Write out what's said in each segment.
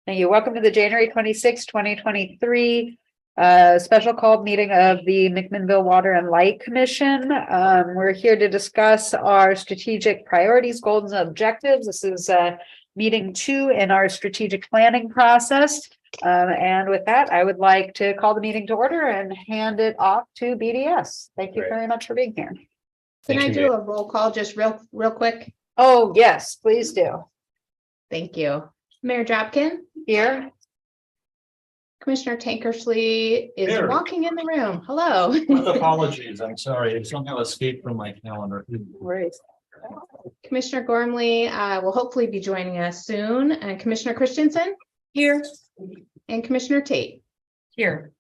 Thank you. Welcome to the January 26, 2023 special called meeting of the McMinnville Water and Light Commission. We're here to discuss our strategic priorities, goals, and objectives. This is meeting 2 in our strategic planning process. And with that, I would like to call the meeting to order and hand it off to BDS. Thank you very much for being here. Can I do a roll call just real quick? Oh, yes, please do. Thank you. Mayor Dropkin? Here. Commissioner Tankersley is Here. walking in the room. Hello. With apologies, I'm sorry, it somehow escaped from my calendar. Commissioner Gormley will hopefully be joining us soon. And Commissioner Christensen? Here. And Commissioner Tate? Here.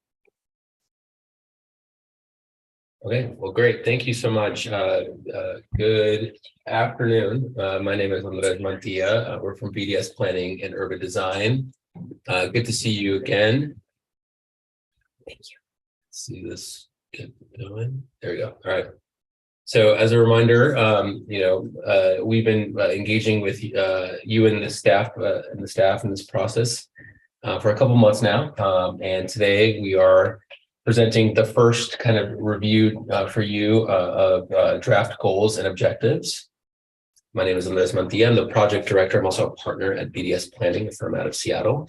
Okay, well, great. Thank you so much. Good afternoon. My name is MW&L. We're from BDS Planning and Urban Design. Good to see you again. Thank you. Let's see this get going. There we go. All right. So as a reminder, we've been engaging with you and the staff in this process for a couple months now. And today we are presenting the first kind of review for you of draft goals and objectives. My name is MW&L. I'm the project director. I'm also a partner at BDS Planning, a firm out of Seattle.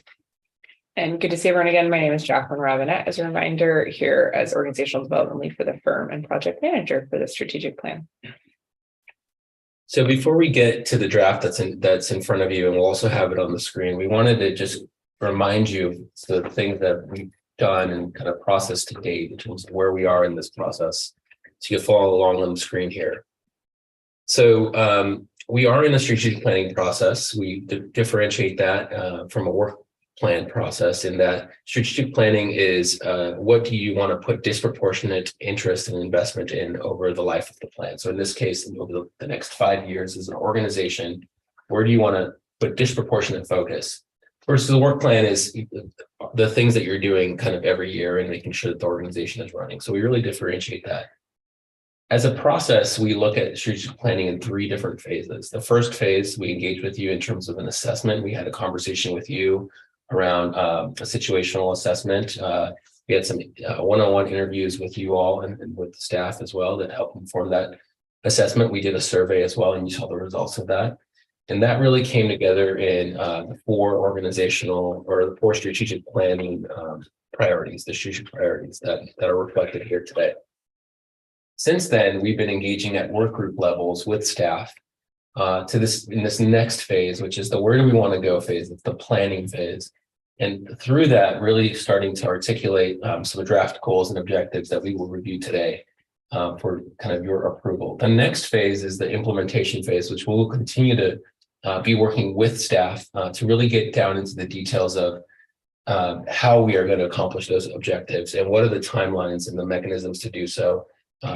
And good to see everyone again. My name is Jacqueline Robinette. As a reminder, here as organizational development lead for the firm and project manager for the strategic plan. So before we get to the draft that's in front of you, and we'll also have it on the screen, we wanted to just remind you of the things that we've done and kind of processed to date in terms of where we are in this process. So you follow along on the screen here. So we are in a strategic planning process. We differentiate that from a work plan process in that strategic planning is what do you want to put disproportionate interest and investment in over the life of the plan. So in this case, over the next 5 years as an organization, where do you want to put disproportionate focus? Versus the work plan is the things that you're doing kind of every year and making sure that the organization is running. So we really differentiate that. As a process, we look at strategic planning in 3 different phases. The first phase, we engage with you in terms of an assessment. We had a conversation with you around a situational assessment. We had some one-on-one interviews with you all and with the staff as well that helped inform that assessment. We did a survey as well, and you saw the results of that. And that really came together in the 4 strategic planning priorities, the strategic priorities that are reflected here today. Since then, we've been engaging at work group levels with staff in this next phase, which is the where do we want to go phase. It's the planning phase. And through that, really starting to articulate some draft goals and objectives that we will review today for kind of your approval. The next phase is the implementation phase, which we'll continue to be working with staff to really get down into the details of how we are going to accomplish those objectives and what are the timelines and the mechanisms to do so.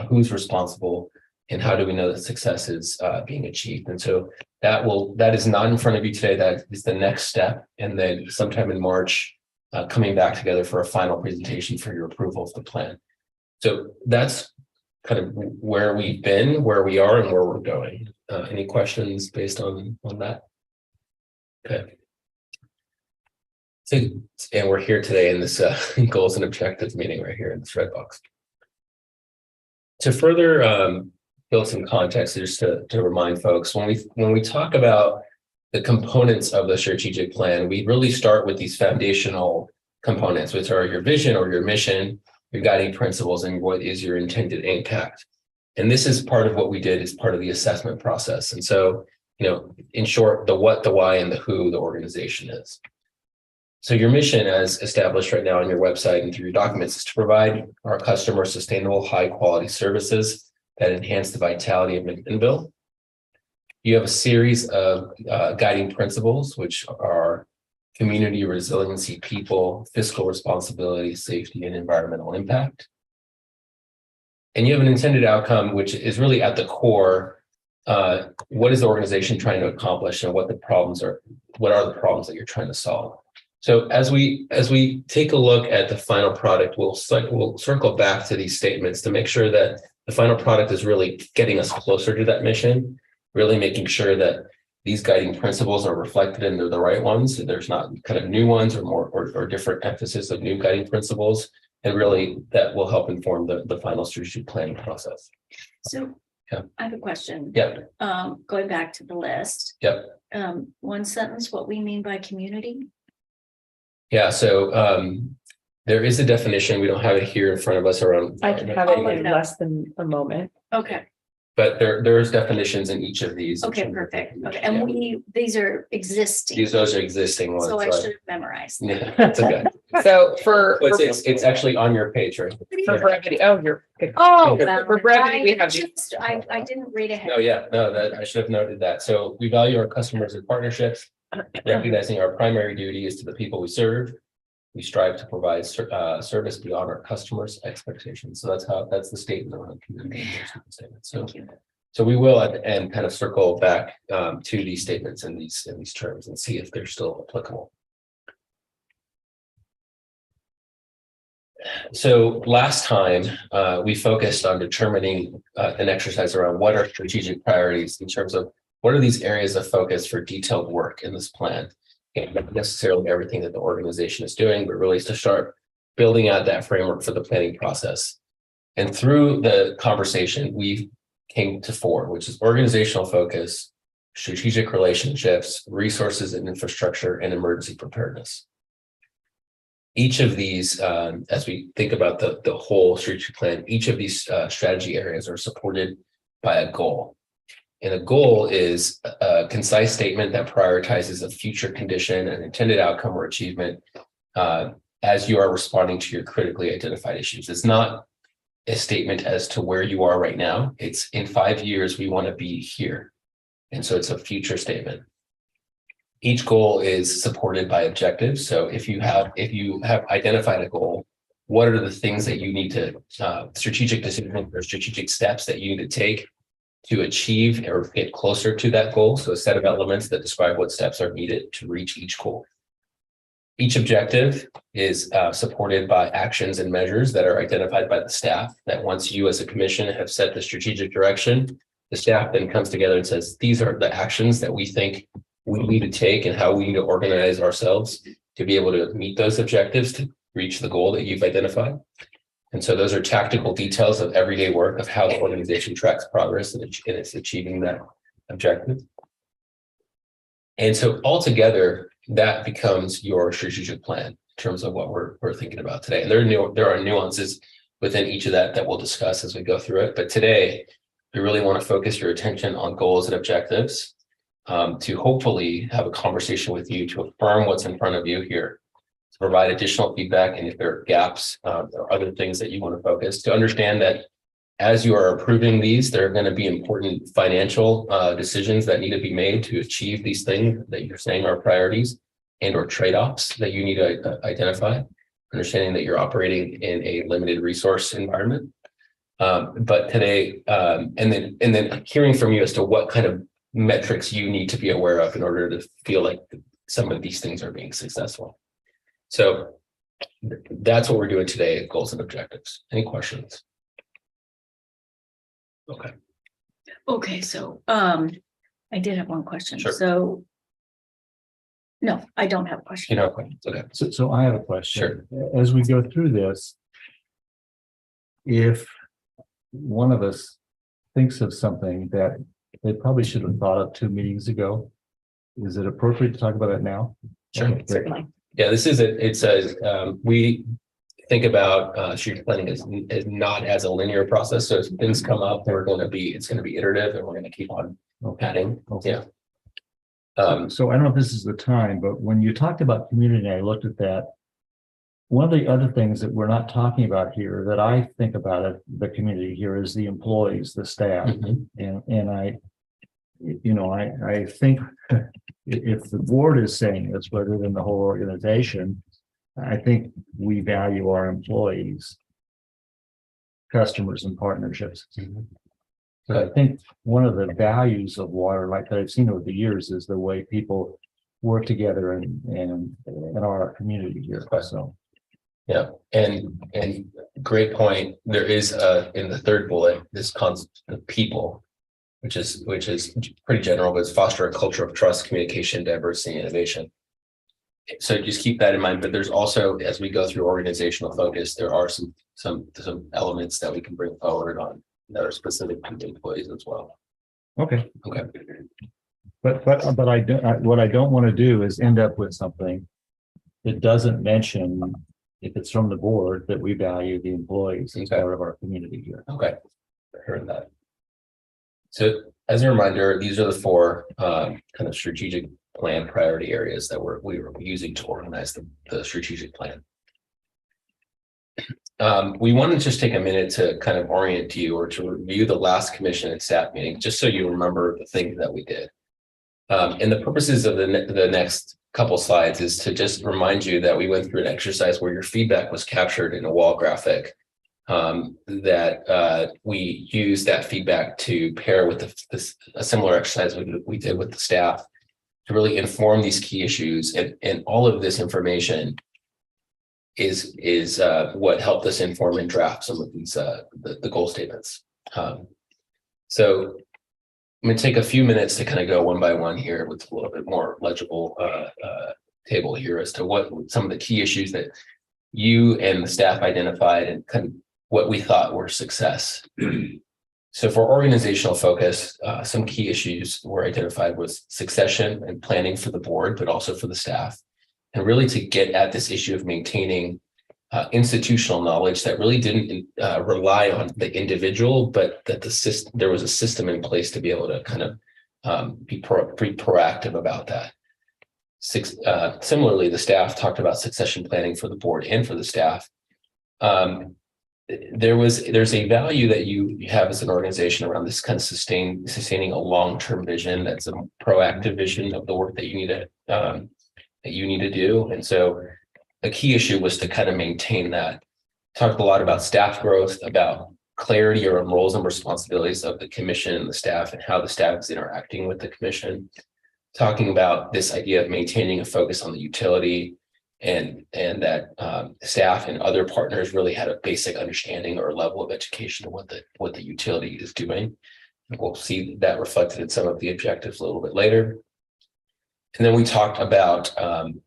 Who's responsible and how do we know that success is being achieved? And so that is not in front of you today. That is the next step. And then sometime in March, coming back together for a final presentation for your approval of the plan. So that's kind of where we've been, where we are, and where we're going. Any questions based on that? Okay. So, and we're here today in this goals and objectives meeting right here in this red box. To further build some context, just to remind folks, when we talk about the components of the strategic plan, we really start with these foundational components, which are your vision or your mission, your guiding principles, and what is your intended impact. And this is part of what we did as part of the assessment process. And so, in short, the what, the why, and the who the organization is. So your mission, as established right now on your website and through your documents, is to provide our customers sustainable, high-quality services that enhance the vitality of McMinnville. You have a series of guiding principles, which are community resiliency, people, fiscal responsibility, safety, and environmental impact. And you have an intended outcome, which is really at the core. What is the organization trying to accomplish, and what are the problems that you're trying to solve? So as we take a look at the final product, we'll circle back to these statements to make sure that the final product is really getting us closer to that mission, really making sure that these guiding principles are reflected and they're the right ones. There's not kind of new ones or more or different emphasis of new guiding principles. And really that will help inform the final strategic planning process. So Yeah. I have a question. Yep. Going back to the list. Yep. One sentence, what we mean by community? Yeah. So there is a definition. We don't have it here in front of us around. I can have it in less than a moment. Okay, But there's definitions in each of these. okay, perfect. Okay, Yeah. and these are existing. Those are existing ones. So I right? should have memorized. them. Yeah, that's okay. So for It's actually on your page, right? for brevity, oh, you're good. Oh, For brevity, we have these. I didn't read ahead. No, yeah, no, that I should have noted that. So we value our customers and partnerships, recognizing our primary duty is to the people we serve. We strive to provide service beyond our customers' expectations. So that's the statement around community engagement statement. So, Thank you. so we will at the end kind of circle back to these statements and these terms and see if they're still applicable. So last time we focused on determining an exercise around what are strategic priorities in terms of what are these areas of focus for detailed work in this plan. And not necessarily everything that the organization is doing, but really to start building out that framework for the planning process. And through the conversation, we came to 4, which is organizational focus, strategic relationships, resources and infrastructure, and emergency preparedness. Each of these, as we think about the whole strategic plan, each of these strategy areas are supported by a goal. And a goal is a concise statement that prioritizes a future condition, an intended outcome or achievement as you are responding to your critically identified issues. It's not a statement as to where you are right now. It's in 5 years, we want to be here. And so it's a future statement. Each goal is supported by objectives. So if you have identified a goal, what are the things that you need to strategic decisions or strategic steps that you need to take to achieve or get closer to that goal? So a set of elements that describe what steps are needed to reach each goal. Each objective is supported by actions and measures that are identified by the staff, that once you as a commission have set the strategic direction, the staff then comes together and says, these are the actions that we think we need to take and how we need to organize ourselves to be able to meet those objectives to reach the goal that you've identified. And so those are tactical details of everyday work of how the organization tracks progress and it's achieving that objective. And so altogether, that becomes your strategic plan in terms of what we're thinking about today. And there are nuances within each of that we'll discuss as we go through it. But today, we really want to focus your attention on goals and objectives to hopefully have a conversation with you to affirm what's in front of you here, to provide additional feedback, and if there are gaps or other things that you want to focus, to understand that as you are approving these, there are going to be important financial decisions that need to be made to achieve these things that you're saying are priorities and or trade-offs that you need to identify, understanding that you're operating in a limited resource environment. But today, and then hearing from you as to what kind of metrics you need to be aware of in order to feel like some of these things are being successful. So that's what we're doing today, goals and objectives. Any questions? Okay. Okay, so I did have one question. Sure. So no, I don't have a question. You know, okay. So I have a question. As we go through this, if one of us thinks of something that they probably should have thought of 2 meetings ago, is it appropriate to talk about it now? Sure. Okay, great. Certainly. Yeah, we think about strategic planning as not as a linear process. So as things come up, it's going to be iterative, and we're going to keep on adding. Okay. Yeah. So I don't know if this is the time, but when you talked about community, I looked at that. One of the other things that we're not talking about here that I think about it, the community here, is the employees, the staff. Mhm. And I think if the board is saying this, rather than the whole organization, I think we value our employees, customers, and partnerships. Mhm. So I think one of the values of water, like I've seen over the years, is the way people work together in our community here. So Yeah, and great point. There is in the third bullet, this concept of people. which is pretty general, but it's foster a culture of trust, communication, diversity, and innovation. So just keep that in mind. But there's also, as we go through organizational focus, there are some elements that we can bring forward on that are specific to employees as well. Okay, Okay. but I don't, what I don't want to do is end up with something that doesn't mention, if it's from the board, that we value the employees as Okay. part of our community here. Okay, I heard that. So as a reminder, these are the four kind of strategic plan priority areas that we were using to organize the strategic plan. We want to just take a minute to kind of orient you or to review the last commission and staff meeting, just so you remember the things that we did. And the purposes of the next couple slides is to just remind you that we went through an exercise where your feedback was captured in a wall graphic, that we used that feedback to pair with a similar exercise we did with the staff to really inform these key issues, and all of this information is what helped us inform and draft some of these the goal statements. So I'm going to take a few minutes to kind of go one by one here with a little bit more legible table here as to what some of the key issues that you and the staff identified and kind of what we thought were success. So for organizational focus, some key issues were identified with succession and planning for the board, but also for the staff. And really to get at this issue of maintaining institutional knowledge that really didn't rely on the individual, but that there was a system in place to be able to kind of be proactive about that. Similarly, the staff talked about succession planning for the board and for the staff. There's a value that you have as an organization around this kind of sustaining a long-term vision. That's a proactive vision of the work that you need to do. And so a key issue was to kind of maintain that. Talked a lot about staff growth, about clarity around roles and responsibilities of the commission and the staff, and how the staff is interacting with the commission. Talking about this idea of maintaining a focus on the utility, and that staff and other partners really had a basic understanding or level of education of what the utility is doing. We'll see that reflected in some of the objectives a little bit later. And then we talked about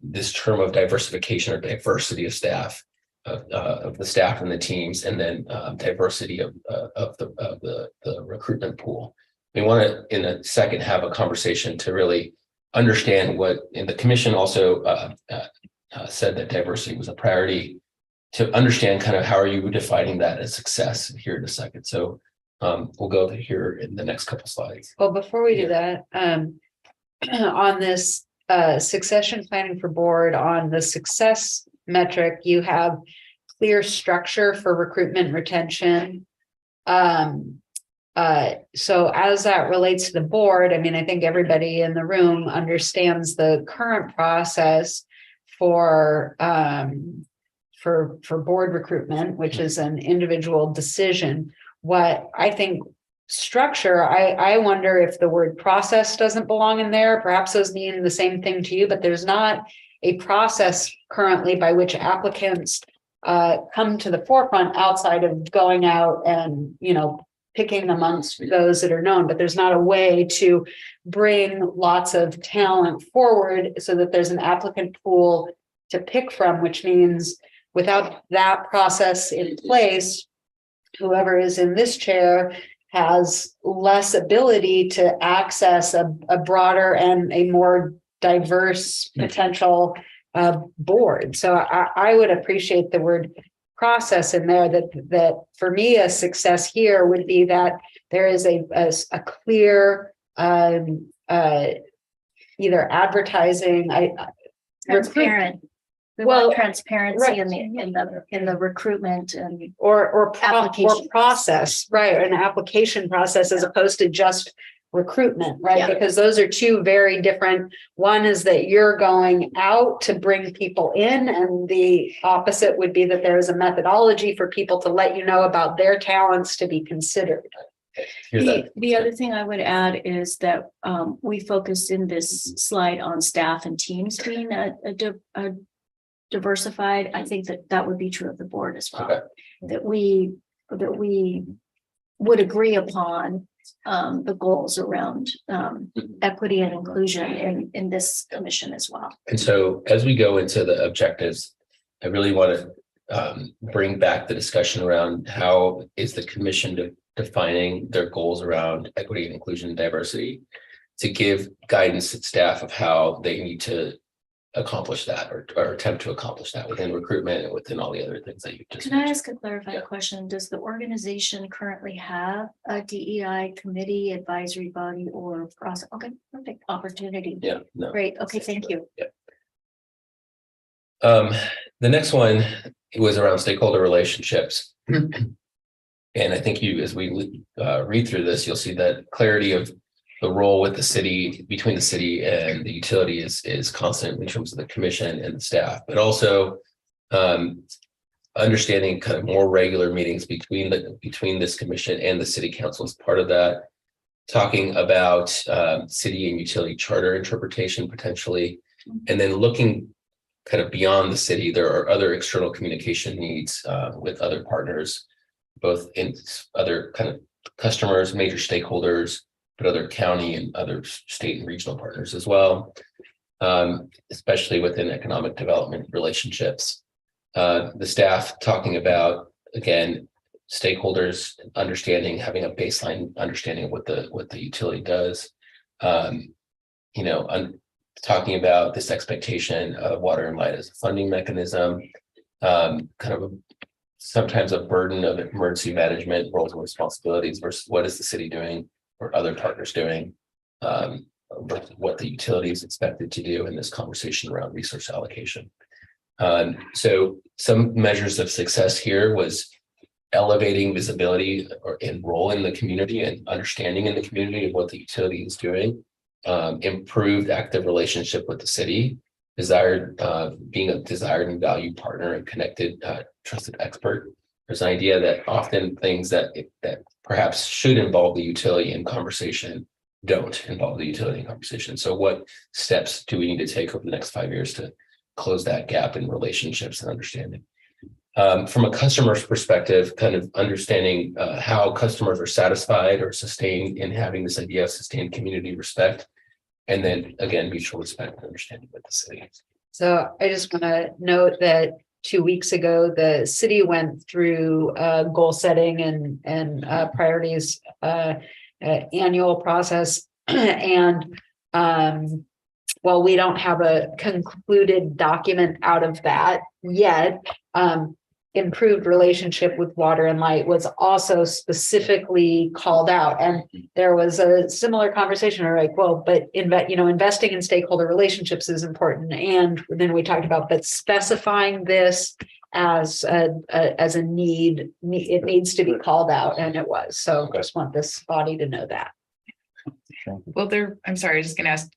this term of diversification or diversity of staff, of the staff and the teams, and then diversity of the recruitment pool. We want to, in a second, have a conversation to really understand what, and the commission also said that diversity was a priority, to understand kind of how are you defining that as success here in a second. So we'll go here in the next couple slides. Well, before we do that, on this succession planning for board, on the success metric, you have clear structure for recruitment retention. So as that relates to the board, I mean, I think everybody in the room understands the current process for board recruitment, which is an individual decision. What I think structure, I wonder if the word process doesn't belong in there. Perhaps those mean the same thing to you, but there's not a process currently by which applicants come to the forefront outside of going out and, picking amongst those that are known, but there's not a way to bring lots of talent forward so that there's an applicant pool to pick from, which means without that process in place, whoever is in this chair has less ability to access a broader and a more diverse potential board. So I would appreciate the word process in there, that for me, a success here would be that there is a clear either advertising, Transparent. We Well, want transparency right. in the recruitment and or application process, right? An application process as opposed to just recruitment, right? Yeah. Because those are two very different. One is that you're going out to bring people in, and the opposite would be that there is a methodology for people to let you know about their talents to be considered. the other thing I would add is that we focused in this slide on staff and teams being a diversified. I think that would be true of the board as well. Okay. That we would agree upon the goals around equity and inclusion in this commission as well. And so as we go into the objectives, I really want to bring back the discussion around how is the commission defining their goals around equity and inclusion and diversity to give guidance to staff of how they need to accomplish that or attempt to accomplish that within recruitment and within all the other things that you just Can I mentioned. ask a clarifying Yeah. question? Does the organization currently have a DEI committee, advisory body, or process? Okay, perfect opportunity. Yeah, no. Great. Okay, thank you. The next one was around stakeholder relationships. And I think as we read through this, you'll see that clarity of the role with the city, between the city and the utility is constant in terms of the commission and the staff, but also understanding kind of more regular meetings between this commission and the city council as part of that. Talking about city and utility charter interpretation potentially, and then looking kind of beyond the city. There are other external communication needs with other partners, both in other kind of customers, major stakeholders, but other county and other state and regional partners as well, especially within economic development relationships. The staff talking about, again, stakeholders understanding, having a baseline understanding of what the utility does. Talking about this expectation of water and light as a funding mechanism, kind of sometimes a burden of emergency management roles and responsibilities versus what is the city doing or other partners doing, what the utility is expected to do in this conversation around resource allocation. So some measures of success here was elevating visibility and role in the community and understanding in the community of what the utility is doing, improved active relationship with the city, being a desired and valued partner and connected, trusted expert. There's an idea that often things that perhaps should involve the utility in conversation don't involve the utility in conversation. So what steps do we need to take over the next 5 years to close that gap in relationships and understanding? From a customer's perspective, kind of understanding how customers are satisfied or sustained in having this idea of sustained community respect. And then again, mutual respect and understanding with the city. So I just want to note that 2 weeks ago, the city went through goal setting and priorities annual process. And while we don't have a concluded document out of that yet, improved relationship with water and light was also specifically called out. And there was a similar conversation where like, well, but investing in stakeholder relationships is important. And then we talked about, but specifying this as a need, it needs to be called out, and it was. So I just want this body to know that. Well, I'm sorry, I was just gonna ask,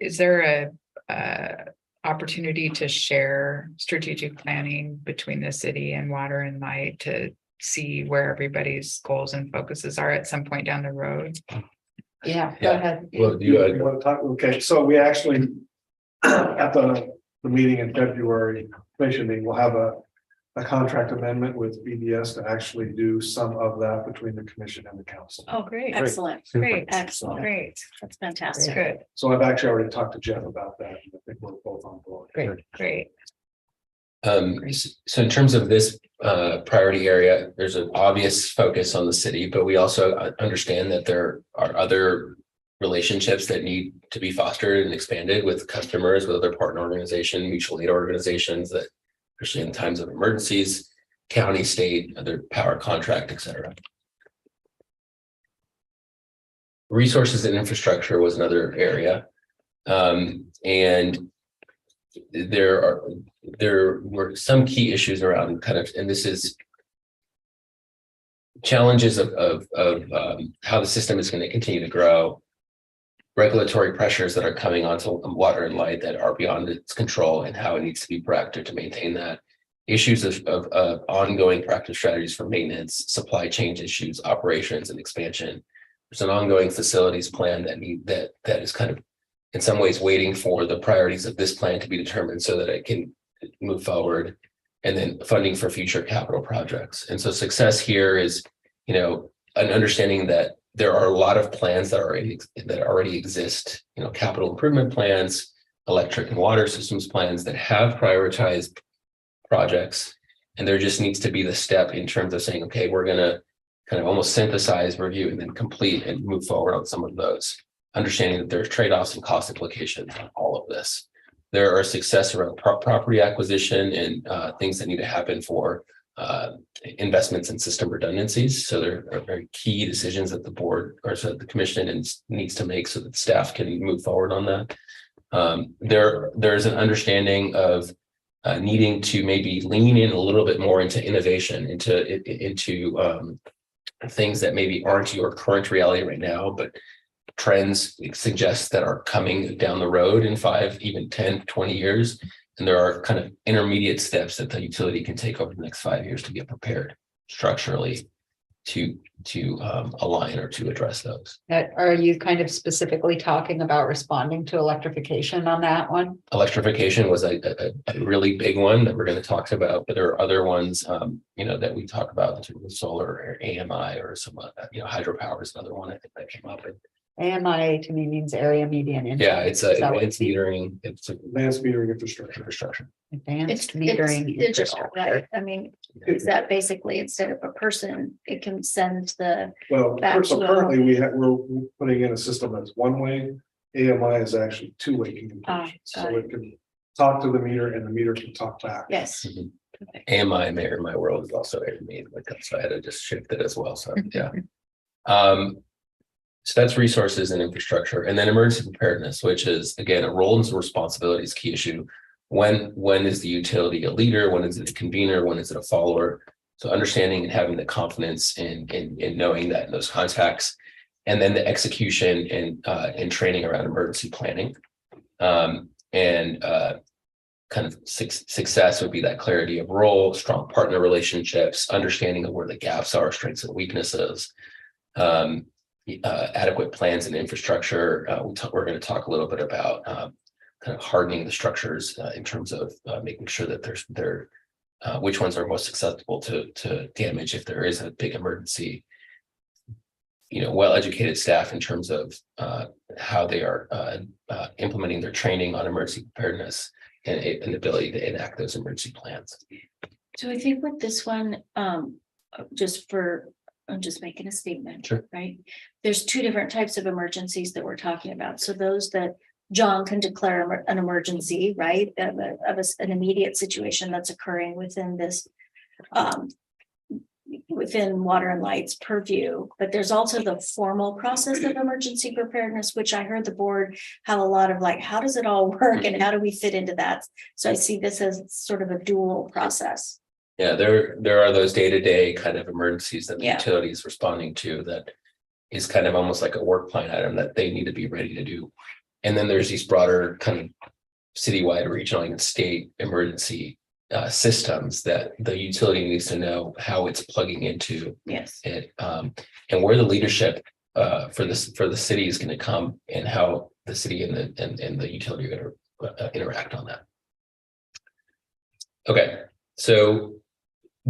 is there a opportunity to share strategic planning between the city and water and light to see where everybody's goals and focuses are at some point down the road? Yeah, go ahead. Well, You want to talk? Okay, so we actually at the meeting in February, commission meeting, we'll have a contract amendment with BDS to actually do some of that between the commission and the council. Oh, great. Excellent, Great. excellent. Great. That's fantastic. Good. So I've actually already talked to Jeff about that. And I think we're both on board. Great. So in terms of this priority area, there's an obvious focus on the city, but we also understand that there are other relationships that need to be fostered and expanded with customers, with other partner organizations, mutual aid organizations that, especially in times of emergencies, county, state, other power contract, et cetera. Resources and infrastructure was another area. And there were some key issues around kind of, and this is challenges of how the system is going to continue to grow, regulatory pressures that are coming onto water and light that are beyond its control and how it needs to be proactive to maintain that, issues of ongoing proactive strategies for maintenance, supply chain issues, operations and expansion. There's an ongoing facilities plan that is kind of in some ways waiting for the priorities of this plan to be determined so that it can move forward, and then funding for future capital projects. And so success here is, an understanding that there are a lot of plans that that already exist, capital improvement plans, electric and water systems plans that have prioritized projects. And there just needs to be the step in terms of saying, okay, we're going to kind of almost synthesize, review, and then complete and move forward on some of those, understanding that there's trade-offs and cost implications on all of this. There are success around property acquisition and things that need to happen for investments in system redundancies. So there are very key decisions that the board or so the commission needs to make so that staff can move forward on that. There's an understanding of needing to maybe lean in a little bit more into innovation, into things that maybe aren't your current reality right now, but trends suggest that are coming down the road in 5, even 10, 20 years. And there are kind of intermediate steps that the utility can take over the next 5 years to get prepared structurally to align or to address those. Are you kind of specifically talking about responding to electrification on that one? Electrification was a really big one that we're going to talk about, but there are other ones, that we talk about in terms of solar or AMI or some, hydropower is another one I think that came up. AMI to me means area median income. Yeah, it's Is that what advanced metering. It's Advanced metering infrastructure. Advanced metering. digital, right? infrastructure. I mean, is that basically instead of a person, it can send the, Well, Back so to currently we're putting in a system that's one way. AMI is actually two-way communication. So got it can talk to the meter and the meter can talk back. yes. Mhm. Okay. AMI, Mayor in My World is also made like that, so I had to just shift it as well. So yeah. So that's resources and infrastructure, and then emergency preparedness, which is again a roles and responsibilities key issue. When is the utility a leader? When is it a convener? When is it a follower? So understanding and having the confidence in knowing that in those contacts, and then the execution and training around emergency planning, kind of success would be that clarity of role, strong partner relationships, understanding of where the gaps are, strengths and weaknesses. Adequate plans and infrastructure. We're going to talk a little bit about kind of hardening the structures in terms of making sure that they're which ones are most susceptible to damage if there is a big emergency. Well-educated staff in terms of how they are implementing their training on emergency preparedness and ability to enact those emergency plans. So I think with this one, I'm just making a statement, Sure. right? There's two different types of emergencies that we're talking about. So those that John can declare an emergency, right? Of an immediate situation that's occurring within this, within Water and Light's purview. But there's also the formal process of emergency preparedness, which I heard the board have a lot of like, how does it all work and how do we fit into that? So I see this as sort of a dual process. Yeah, there are those day-to-day kind of emergencies that the Yeah. utility is responding to that is kind of almost like a work plan item that they need to be ready to do. And then there's these broader kind of citywide, regional, and state emergency systems that the utility needs to know how it's plugging into Yes. it, and where the leadership for the city is going to come and how the city and the utility are going to interact on that. Okay, so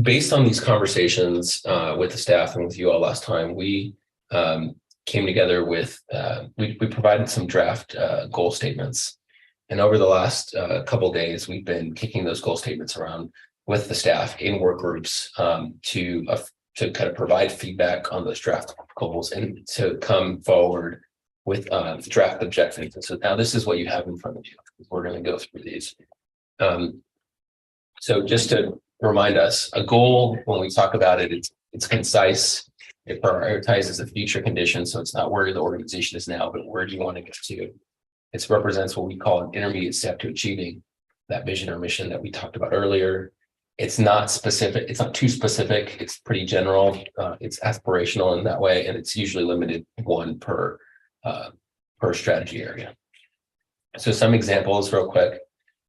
based on these conversations with the staff and with you all last time, we came together with, we provided some draft goal statements. And over the last couple of days, we've been kicking those goal statements around with the staff in work groups to kind of provide feedback on those draft goals and to come forward with draft objectives. And so now this is what you have in front of you. We're going to go through these. So just to remind us, a goal, when we talk about it, it's concise. It prioritizes the future condition. So it's not where the organization is now, but where do you want to get to? It represents what we call an intermediate step to achieving that vision or mission that we talked about earlier. It's not specific. It's not too specific. It's pretty general. It's aspirational in that way. And it's usually limited one per strategy area. So some examples real quick.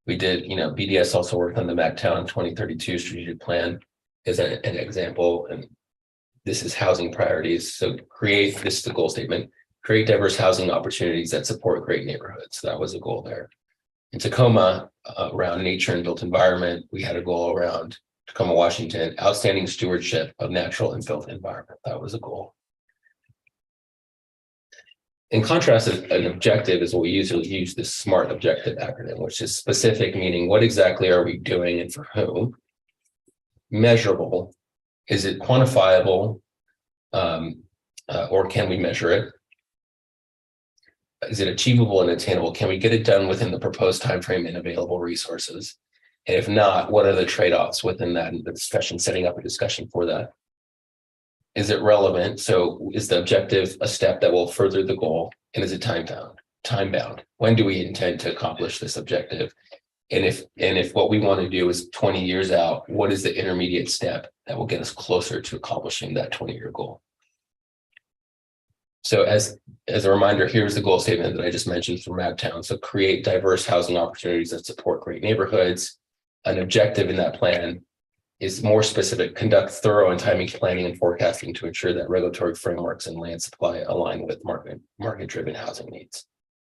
We did, BDS also worked on the MacTown 2032 strategic plan as an example. And this is housing priorities. So this is the goal statement, create diverse housing opportunities that support great neighborhoods. That was a goal there. In Tacoma, around nature and built environment, we had a goal around Tacoma, Washington, outstanding stewardship of natural and built environment. That was a goal. In contrast, an objective is what we usually use the SMART objective acronym, which is specific, meaning what exactly are we doing and for whom? Measurable, is it quantifiable, or can we measure it? Is it achievable and attainable? Can we get it done within the proposed timeframe and available resources? And if not, what are the trade-offs within that in the discussion, setting up a discussion for that? Is it relevant? So is the objective a step that will further the goal? And is it time bound? When do we intend to accomplish this objective? And if what we want to do is 20 years out, what is the intermediate step that will get us closer to accomplishing that 20-year goal? So as a reminder, here's the goal statement that I just mentioned from MAGTown. So create diverse housing opportunities that support great neighborhoods. An objective in that plan is more specific, conduct thorough and timely planning and forecasting to ensure that regulatory frameworks and land supply align with market-driven housing needs.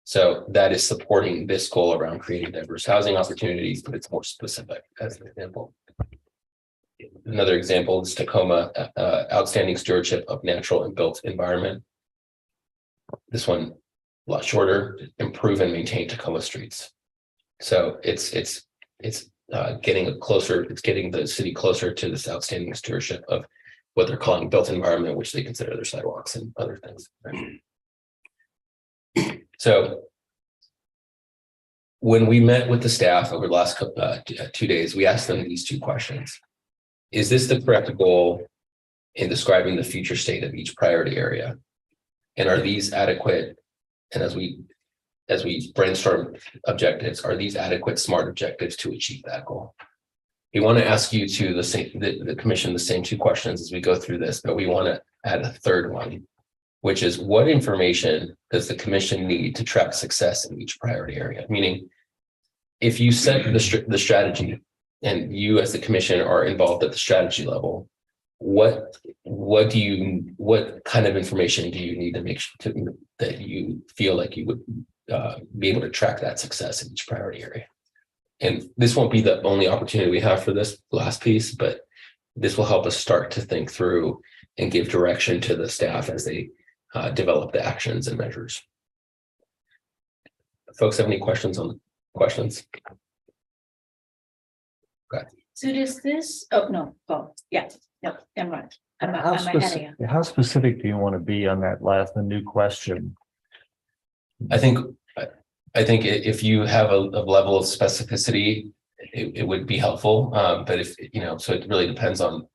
So that is supporting this goal around creating diverse housing opportunities, but it's more specific as an example. Another example is Tacoma, outstanding stewardship of natural and built environment. This one, a lot shorter, improve and maintain Tacoma streets. So it's getting the city closer to this outstanding stewardship of what they're calling built environment, which they consider their sidewalks and other things. Right? So when we met with the staff over the last 2 days, we asked them these 2 questions. Is this the correct goal in describing the future state of each priority area? And are these adequate? And as we brainstorm objectives, are these adequate SMART objectives to achieve that goal? We want to ask you to the commission the same 2 questions as we go through this, but we want to add a third one, which is what information does the commission need to track success in each priority area? Meaning, if you set the strategy and you as the commission are involved at the strategy level, what kind of information do you need to make sure that you feel like you would be able to track that success in each priority area? And this won't be the only opportunity we have for this last piece, but this will help us start to think through and give direction to the staff as they develop the actions and measures. Folks have any questions on the questions? Okay. So does this, no, I'm right. I'm How ahead of specific, you. how specific do you want to be on that the new question? I think if you have a level of specificity, it would be helpful. But if so it really depends on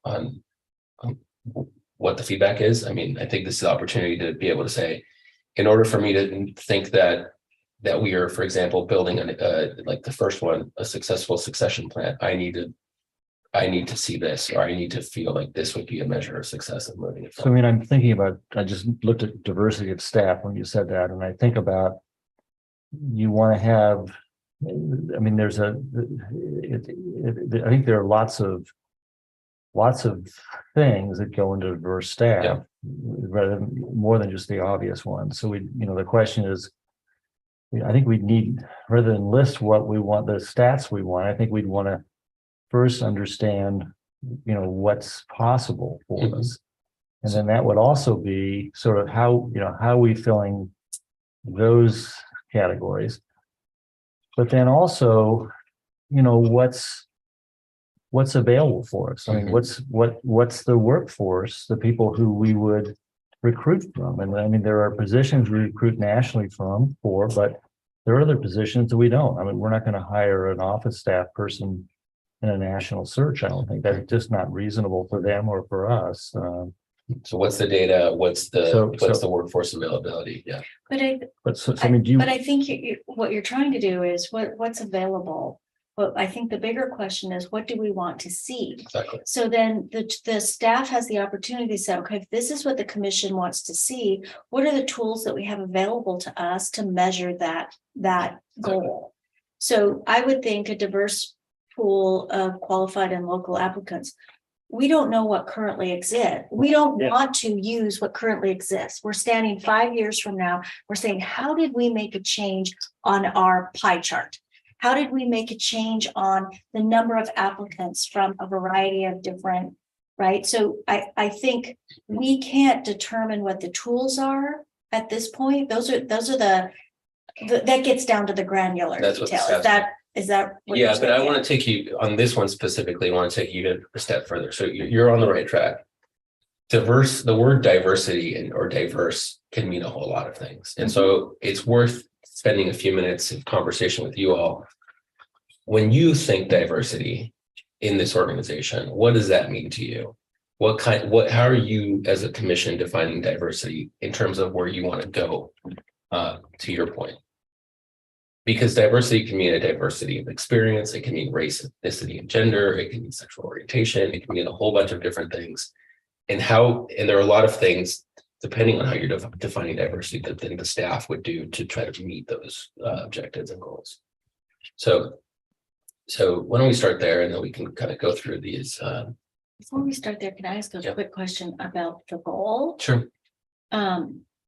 what the feedback is. I mean, I think this is the opportunity to be able to say, in order for me to think that we are, for example, building like the first one, a successful succession plan, I need to see this, or I need to feel like this would be a measure of success of moving it So, I forward. mean, I'm thinking about, I just looked at diversity of staff when you said that, and I think about, you want to have, I mean, I think there are lots of things that go into diverse staff, Yeah. rather than more than just the obvious ones. So the question is, I think we need, rather than list what we want, the stats we want, I think we'd want to first understand, what's possible for us. And then that would also be sort of how are we filling those categories. But then also, what's available for us? I mean, what's the workforce, the people who we would recruit from? And I mean, there are positions we recruit nationally for, but there are other positions that we don't. I mean, we're not going to hire an office staff person in a national search. I don't think that's just not reasonable for them or for us. So what's the data? What's the workforce availability? Yeah. But I mean, But I think what you're trying to do is what's available. But I think the bigger question is, what do we want to see? Exactly. So then the staff has the opportunity to say, okay, if this is what the commission wants to see, what are the tools that we have available to us to measure that goal? So I would think a diverse pool of qualified and local applicants. We don't know what currently exists. We don't want to use what currently exists. We're standing 5 years from now. We're saying, how did we make a change on our pie chart? How did we make a change on the number of applicants from a variety of different, right? So I think we can't determine what the tools are at this point? Those are that gets down to the granular That's what detail. the staff- Is that? what Yeah, you're but I saying? want to take you on this one specifically, I want to take you a step further. So you're on the right track. Diverse, the word diversity or diverse can mean a whole lot of things. And so it's worth spending a few minutes of conversation with you all. When you think diversity in this organization, what does that mean to you? How are you as a commission defining diversity in terms of where you want to go, to your point? Because diversity can mean a diversity of experience, it can mean race, ethnicity, and gender, it can mean sexual orientation, it can mean a whole bunch of different things. And there are a lot of things, depending on how you're defining diversity, that then the staff would do to try to meet those objectives and goals. So why don't we start there, and then we can kind of go through these. Before we start there, can I ask a quick question about the goal? Sure.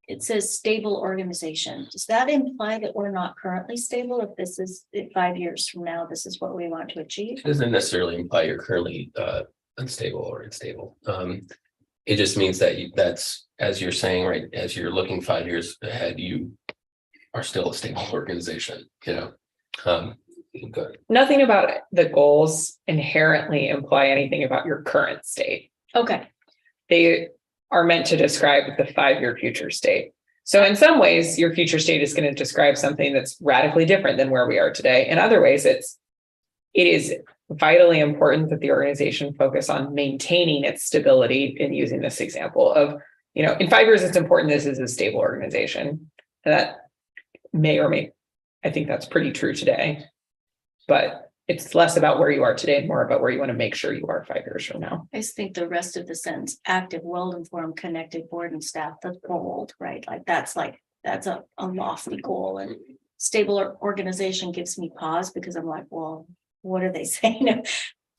It says stable organization. Does that imply that we're not currently stable? If this is, in 5 years from now, this is what we want to achieve? It doesn't necessarily imply you're currently unstable or unstable. It just means that that's, as you're saying, right, as you're looking 5 years ahead, you are still a stable organization, you know. Good. Nothing about the goals inherently imply anything about your current state. Okay, They are meant to describe the 5-year future state. So in some ways, your future state is going to describe something that's radically different than where we are today. In other ways, it is vitally important that the organization focus on maintaining its stability, in using this example of, you know, in 5 years, it's important this is a stable organization. And that may or may, I think that's pretty true today. But it's less about where you are today and more about where you want to make sure you are 5 years from now. I just think the rest of the sentence, active, well-informed, connected board and staff, that's bold, right? That's a lofty goal, and stable organization gives me pause because I'm like, well, what are they saying?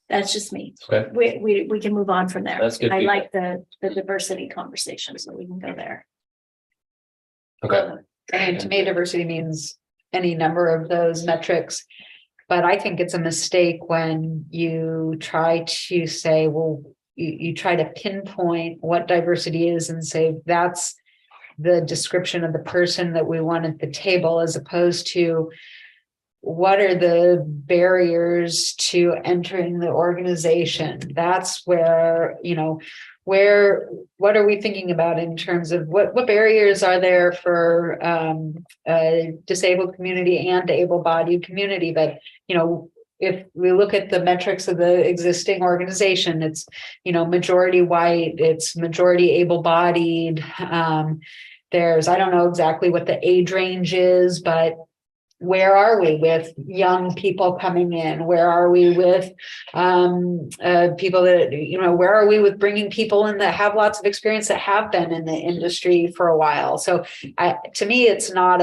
That's just me. Okay. We can move on from there. That's good I feedback. like the diversity conversation, so we can go there. Okay. I mean, to me, diversity means any number of those metrics. But I think it's a mistake when you try to say, well, you try to pinpoint what diversity is and say that's the description of the person that we want at the table, as opposed to what are the barriers to entering the organization. That's where, you know, what are we thinking about in terms of what barriers are there for a disabled community and able-bodied community? But, you know, if we look at the metrics of the existing organization, it's, you know, majority white, it's majority able-bodied. There's, I don't know exactly what the age range is, but where are we with young people coming in? Where are we with people that, you know, where are we with bringing people in that have lots of experience, that have been in the industry for a while? So to me, it's not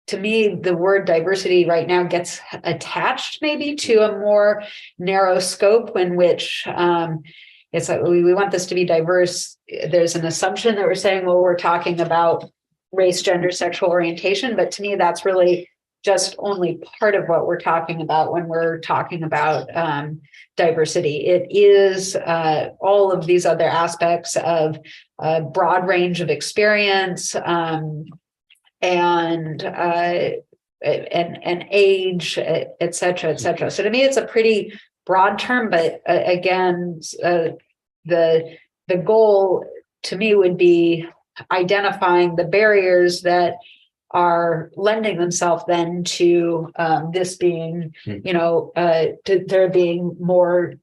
to me, the word diversity right now gets attached maybe to a more narrow scope in which it's like, we want this to be diverse. There's an assumption that we're saying, well, we're talking about race, gender, sexual orientation. But to me, that's really just only part of what we're talking about when we're talking about diversity. It is all of these other aspects of a broad range of experience and age, et cetera, et cetera. So to me, it's a pretty broad term, but again, the goal to me would be identifying the barriers that are lending themselves then to this being, you know, to there being more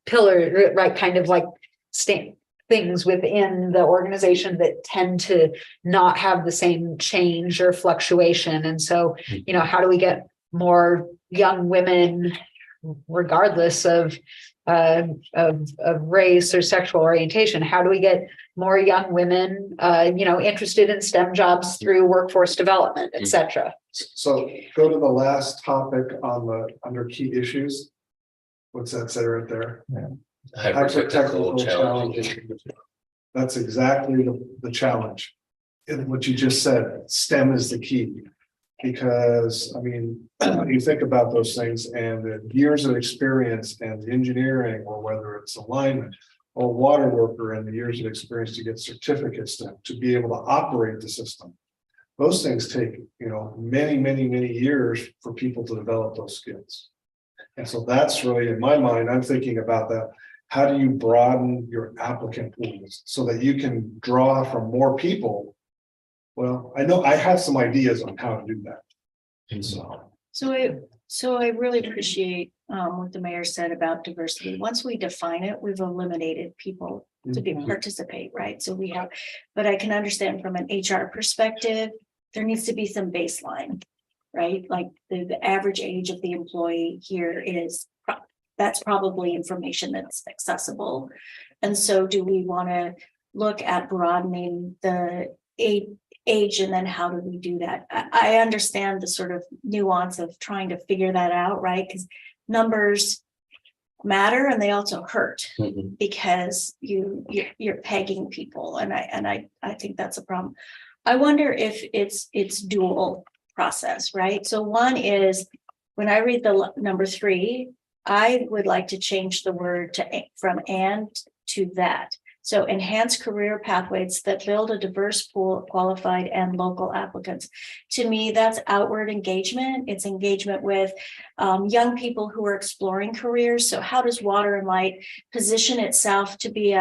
pillar, right, kind of like things within the organization that tend to not have the same change or fluctuation. And so, you know, how do we get more young women, regardless of race or sexual orientation? How do we get more young women, you know, interested in STEM jobs through workforce development, et cetera? So go to the last topic on under key issues. What's that say right there? Yeah. Hyper-technical challenges. That's exactly the challenge. And what you just said, STEM is the key. Because I mean, you think about those things and the years of experience and the engineering, or whether it's alignment, a water worker and the years of experience to get certificates to be able to operate the system. Those things take, many years for people to develop those skills. And so that's really, in my mind, I'm thinking about that. How do you broaden your applicant pools so that you can draw from more people? Well, I know I have some ideas on how to do that. And So I really appreciate what the mayor said about diversity. Once we define it, we've eliminated people to participate, right? So we have, but I can understand from an HR perspective, there needs to be some baseline, right? Like the average age of the employee here is, that's probably information that's accessible. And so do we want to look at broadening the age, and then how do we do that? I understand the sort of nuance of trying to figure that out, right? Because numbers matter and they also hurt because you're pegging people, and I think that's a problem. I wonder if it's dual process, right? So one is when I read the number 3, I would like to change the word from and to that. So enhance career pathways that build a diverse pool of qualified and local applicants. To me, that's outward engagement. It's engagement with young people who are exploring careers. So how does Water and Light position itself to be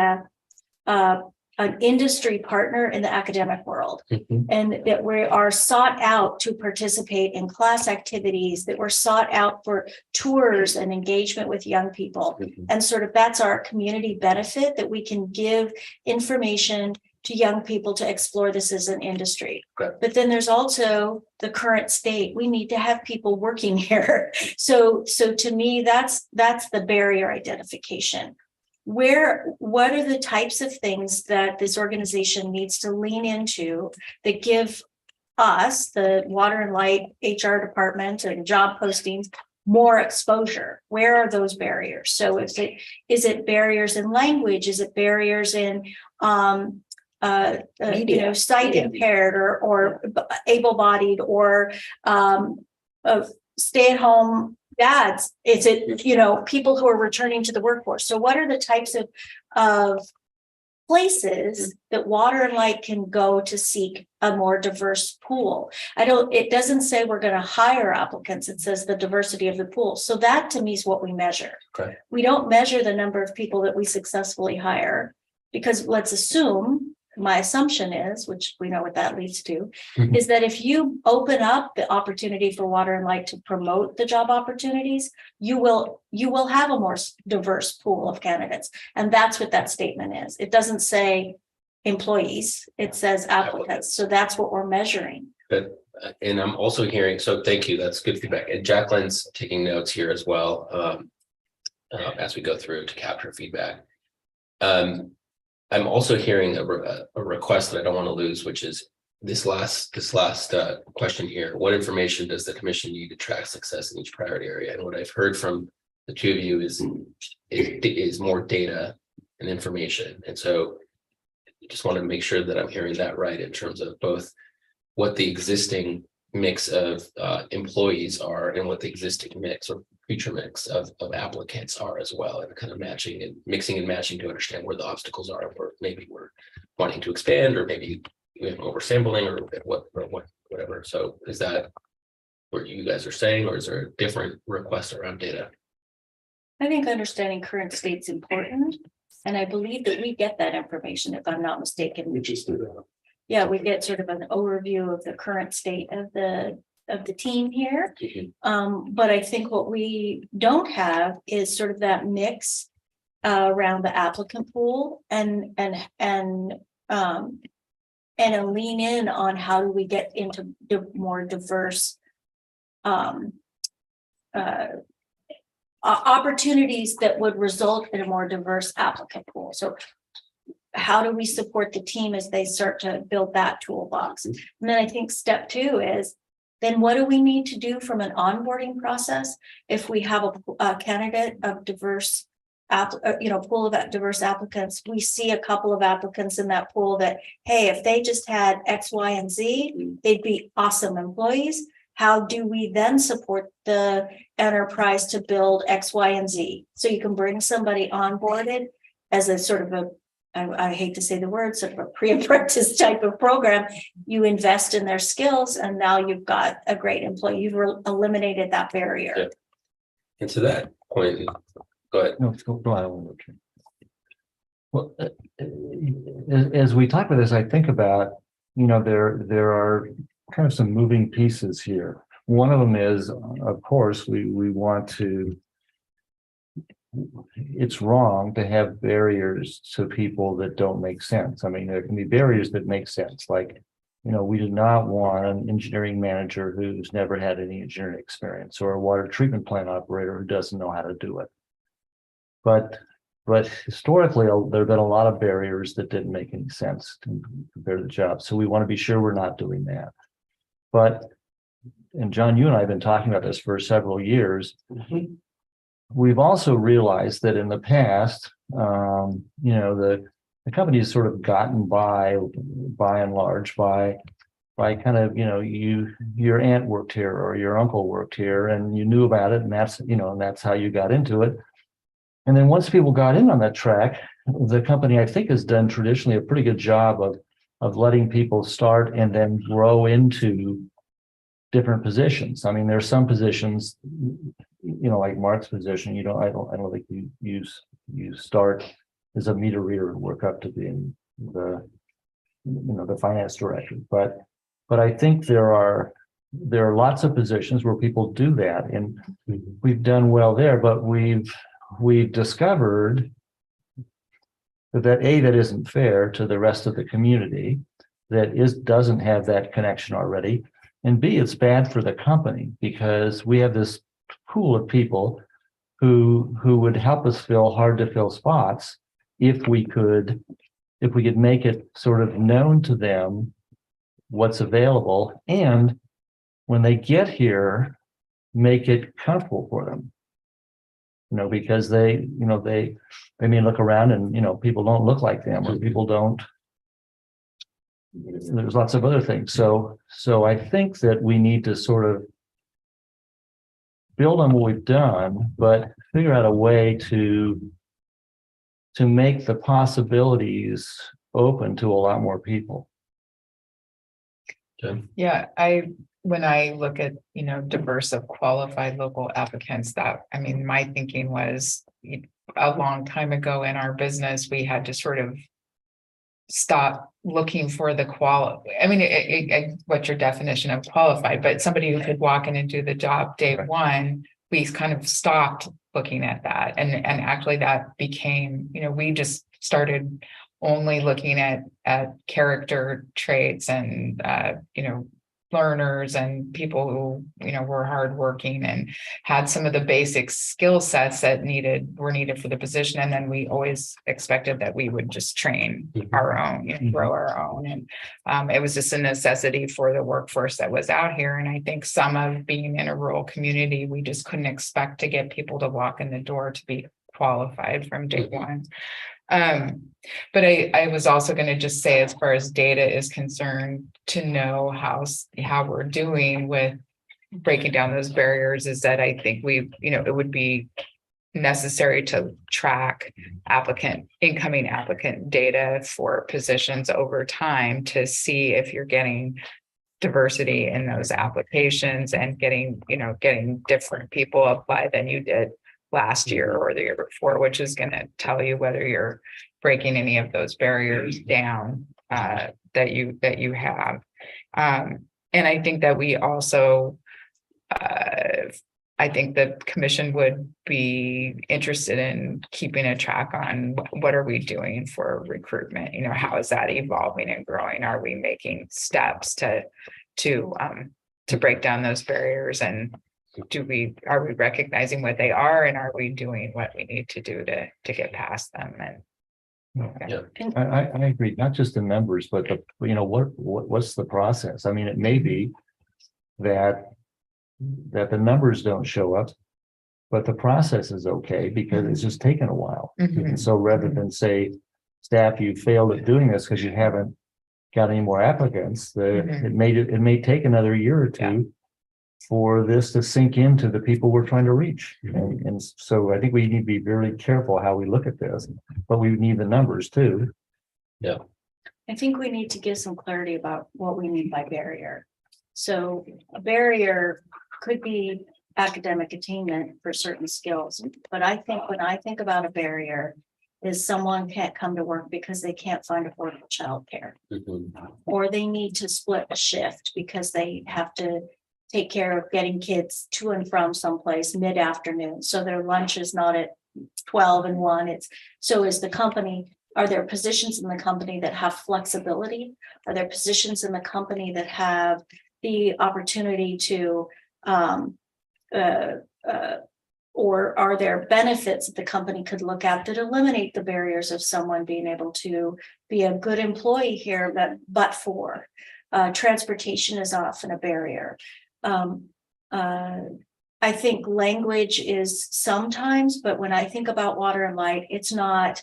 an industry partner in the academic world, and that we are sought out to participate in class activities, that we're sought out for tours and engagement with young people. And sort of that's our community benefit, that we can give information to young people to explore this as an industry. But then there's also the current state. We need to have people working here. So to me, that's the barrier identification. What are the types of things that this organization needs to lean into that give us, the Water and Light HR department and job postings, more exposure? Where are those barriers? So is it barriers in language? Is it barriers in sight impaired or able-bodied or stay-at-home dads? Is it, people who are returning to the workforce? So what are the types of places that Water and Light can go to seek a more diverse pool? It doesn't say we're going to hire applicants. It says the diversity of the pool. So that to me is what we measure. Okay. We don't measure the number of people that we successfully hire, because let's assume, my assumption is, which we know what that leads to, is that if you open up the opportunity for Water and Light to promote the job opportunities, you will have a more diverse pool of candidates. And that's what that statement is. It doesn't say employees, it says applicants. So that's what we're measuring. But and I'm also hearing, so thank you, that's good feedback. And Jacqueline's taking notes here as well, as we go through to capture feedback. I'm also hearing a request that I don't want to lose, which is this last question here. What information does the commission need to track success in each priority area? And what I've heard from the two of you is more data and information. And so I just want to make sure that I'm hearing that right in terms of both what the existing mix of employees are and what the existing mix or future mix of applicants are as well, and kind of matching and mixing and matching to understand where the obstacles are, where maybe we're wanting to expand, or maybe we have oversampling, or whatever. So is that what you guys are saying, or is there a different request around data? I think understanding current state's important, and I believe that we get that information, if I'm not mistaken. we just do that. Yeah, we get sort of an overview of the current state of the team here. But I think what we don't have is sort of that mix around the applicant pool and a lean in on how do we get into more diverse opportunities that would result in a more diverse applicant pool. So how do we support the team as they start to build that toolbox? And then I think step 2 is, then what do we need to do from an onboarding process if we have a candidate of diverse pool of diverse applicants? We see a couple of applicants in that pool that, hey, if they just had X, Y, and Z, they'd be awesome employees. How do we then support the enterprise to build X, Y, and Z? So you can bring somebody onboarded as a sort of I hate to say the word, sort of a pre-apprentice type of program, you invest in their skills and now you've got a great employee. You've eliminated that barrier. Yeah. And to that point, go ahead. No, go ahead. Well, as we talk about this, I think about, there are kind of some moving pieces here. One of them is, of course, we want to, it's wrong to have barriers to people that don't make sense. I mean, there can be barriers that make sense, like, we do not want an engineering manager who's never had any engineering experience, or a water treatment plant operator who doesn't know how to do it. But historically, there have been a lot of barriers that didn't make any sense compared to the job. So we want to be sure we're not doing that. And John, you and I have been talking about this for several years. Mm-hmm. We've also realized that in the past, the company has sort of gotten by and large, by kind of, your aunt worked here or your uncle worked here and you knew about it, and that's how you got into it. And then once people got in on that track, the company, I think, has done traditionally a pretty good job of letting people start and then grow into different positions. I mean, there's some positions, like Mark's position, I don't think you start as a meter reader and work up to being the finance director. But I think there are lots of positions where people do that, and we've done well there, but we've discovered that isn't fair to the rest of the community that doesn't have that connection already. And B, it's bad for the company because we have this pool of people who would help us fill hard to fill spots if we could make it sort of known to them what's available, and when they get here, make it comfortable for them. Because they may look around and people don't look like them, or people don't. There's lots of other things. So I think that we need to sort of build on what we've done, but figure out a way to make the possibilities open to a lot more people. Okay. Yeah, when I look at, diverse of qualified local applicants, my thinking was a long time ago in our business, we had to sort of stop looking for the what's your definition of qualified, but somebody who could walk in and do the job day one, we kind of stopped looking at that. And actually that became, we just started only looking at character traits and, learners and people who, were hardworking and had some of the basic skill sets that were needed for the position. And then we always expected that we would just train our own and grow our own. And it was just a necessity for the workforce that was out here. And I think some of being in a rural community, we just couldn't expect to get people to walk in the door to be qualified from day one. But I was also going to just say, as far as data is concerned, to know how we're doing with breaking down those barriers, is that I think it would be necessary to track incoming applicant data for positions over time to see if you're getting diversity in those applications and getting different people apply than you did last year or the year before, which is going to tell you whether you're breaking any of those barriers down that you have. And I think that we also, I think the commission would be interested in keeping a track on what are we doing for recruitment? How is that evolving and growing? Are we making steps to break down those barriers, and are we recognizing what they are, and are we doing what we need to do to get past them? And I agree, not just the numbers, but what's the process? I mean, it may be that the numbers don't show up, but the process is okay because it's just taken a while. And so rather than say, staff, you failed at doing this because you haven't got any more applicants, it may take another year or two for this to sink into the people we're trying to reach. And so I think we need to be very careful how we look at this, but we need the numbers too. I think we need to give some clarity about what we mean by barrier. So a barrier could be academic attainment for certain skills, but I think when I think about a barrier is someone can't come to work because they can't find affordable childcare, or they need to split a shift because they have to take care of getting kids to and from someplace mid-afternoon. So their lunch is not at 12 and 1. It's so is the company. Are there positions in the company that have flexibility? Are there positions in the company that have the opportunity to, or are there benefits that the company could look at that eliminate the barriers of someone being able to be a good employee here, but for transportation is often a barrier. I think language is sometimes, but when I think about water and light, it's not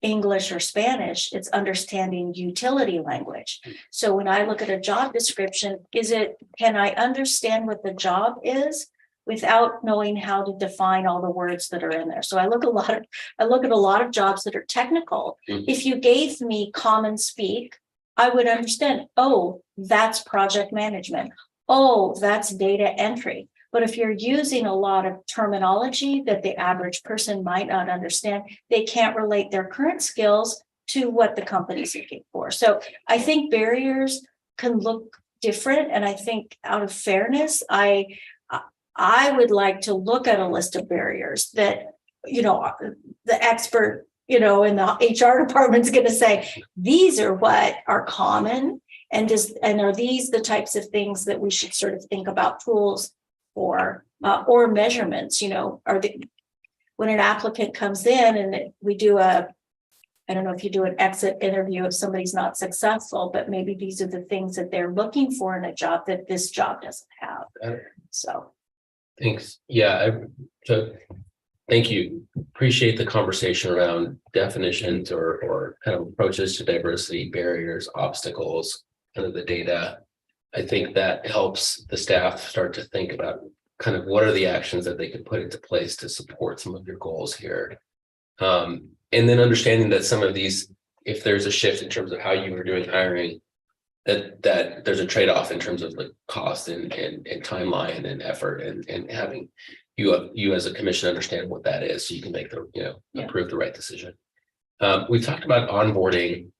English or Spanish, it's understanding utility language. So when I look at a job description, can I understand what the job is without knowing how to define all the words that are in there? So I look at a lot of jobs that are technical. If you gave me common speak, I would understand, oh, that's project management. Oh, that's data entry. But if you're using a lot of terminology that the average person might not understand, they can't relate their current skills to what the company's looking for. So I think barriers can look different. And I think out of fairness, I would like to look at a list of barriers that, the expert, in the HR department is going to say, these are what are common. And are these the types of things that we should sort of think about tools for, or measurements, when an applicant comes in and we do I don't know if you do an exit interview if somebody's not successful, but maybe these are the things that they're looking for in a job that this job doesn't have. So. Thanks. Yeah. Thank you. Appreciate the conversation around definitions or kind of approaches to diversity, barriers, obstacles, kind of the data. I think that helps the staff start to think about kind of what are the actions that they could put into place to support some of your goals here. And then understanding that some of these, if there's a shift in terms of how you are doing hiring, that there's a trade-off in terms of like cost and timeline and effort and having you as a commission understand what that is so you can make the, approve the right decision. We talked about onboarding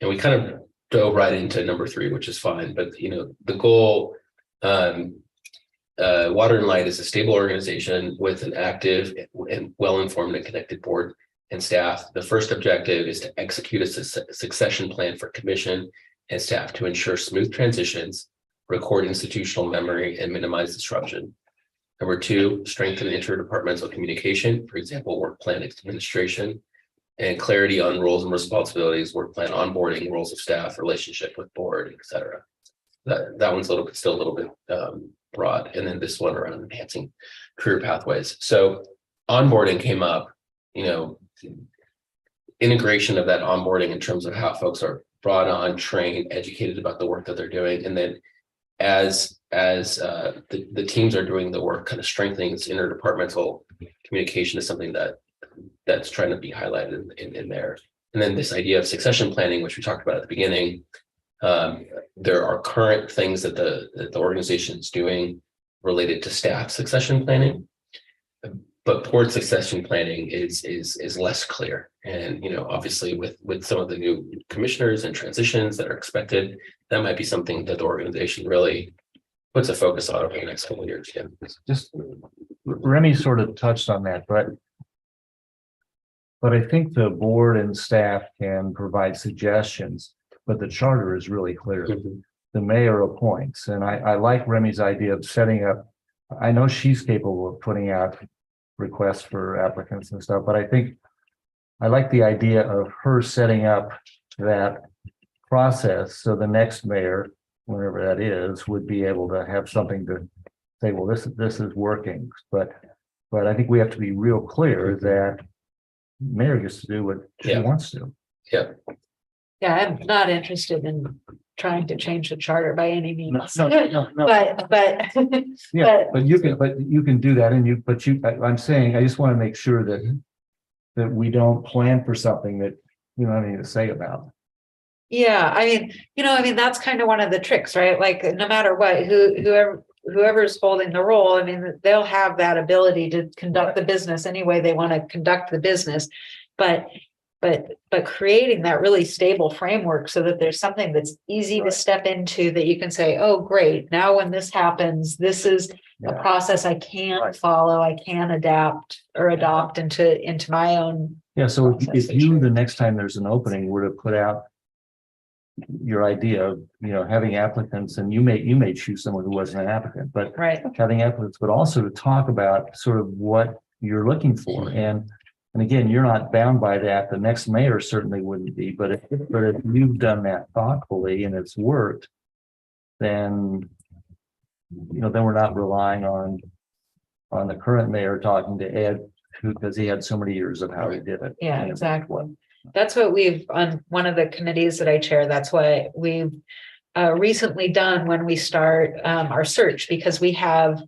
and we kind of dove right into number 3, which is fine. But, the goal, Water and Light is a stable organization with an active and well-informed and connected board and staff. The first objective is to execute a succession plan for commission and staff to ensure smooth transitions, record institutional memory, and minimize disruption. Number 2, strengthen interdepartmental communication, for example, work plan administration, and clarity on roles and responsibilities, work plan onboarding, roles of staff, relationship with board, et cetera. That one's still a little bit broad. And then this one around enhancing career pathways. So onboarding came up, integration of that onboarding in terms of how folks are brought on, trained, educated about the work that they're doing. And then as the teams are doing the work, kind of strengthening this interdepartmental communication is something that's trying to be highlighted in there. And then this idea of succession planning, which we talked about at the beginning, there are current things that the organization is doing related to staff succession planning, but board succession planning is less clear. And obviously with some of the new commissioners and transitions that are expected, that might be something that the organization really puts a focus on over the next couple of years. Yeah. Just Remy sort of touched on that, but I think the board and staff can provide suggestions, but the charter is really clear. The mayor appoints, and I like Remy's idea of setting up. I know she's capable of putting out requests for applicants and stuff, but I think I like the idea of her setting up that process so the next mayor, whenever that is, would be able to have something to say, well, this is working. But I think we have to be real clear that mayor gets to do what she wants to. Yeah. Yeah, I'm not interested in trying to change the charter by any means. No. But Yeah, but you can do that, I'm saying, I just want to make sure that we don't plan for something that you don't have anything to say about. yeah, I mean, that's kind of one of the tricks, right? Like, no matter what, whoever's holding the role, I mean, they'll have that ability to conduct the business any way they want to conduct the business. But creating that really stable framework so that there's something that's easy to step into, that you can say, oh, great, now when this happens, this is a process I can follow, I can adapt or adopt into my own. Yeah, so if you, the next time there's an opening, were to put out your idea of, having applicants, and you may choose someone who wasn't an applicant, but Right. having applicants, but also to talk about sort of what you're looking for. And again, you're not bound by that. The next mayor certainly wouldn't be, but if you've done that thoughtfully and it's worked, then, then we're not relying on the current mayor talking to Ed, because he had so many years of how he did it. Yeah, exactly. That's what we've, on one of the committees that I chair, that's what we've recently done when we start our search, because we have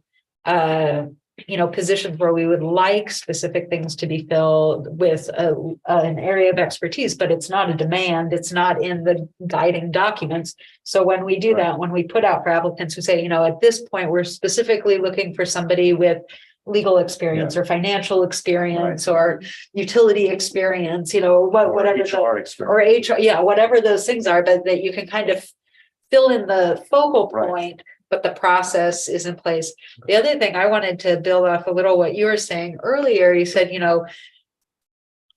positions where we would like specific things to be filled with an area of expertise, but it's not a demand, it's not in the guiding documents. So when we do that, when we put out for applicants who say, at this point, we're specifically looking for somebody with legal experience or financial experience or utility experience, whatever HR experience. or HR, whatever those things are, but that you can kind of fill in the focal point, but the process is in place. The other thing I wanted to build off a little what you were saying earlier, you said,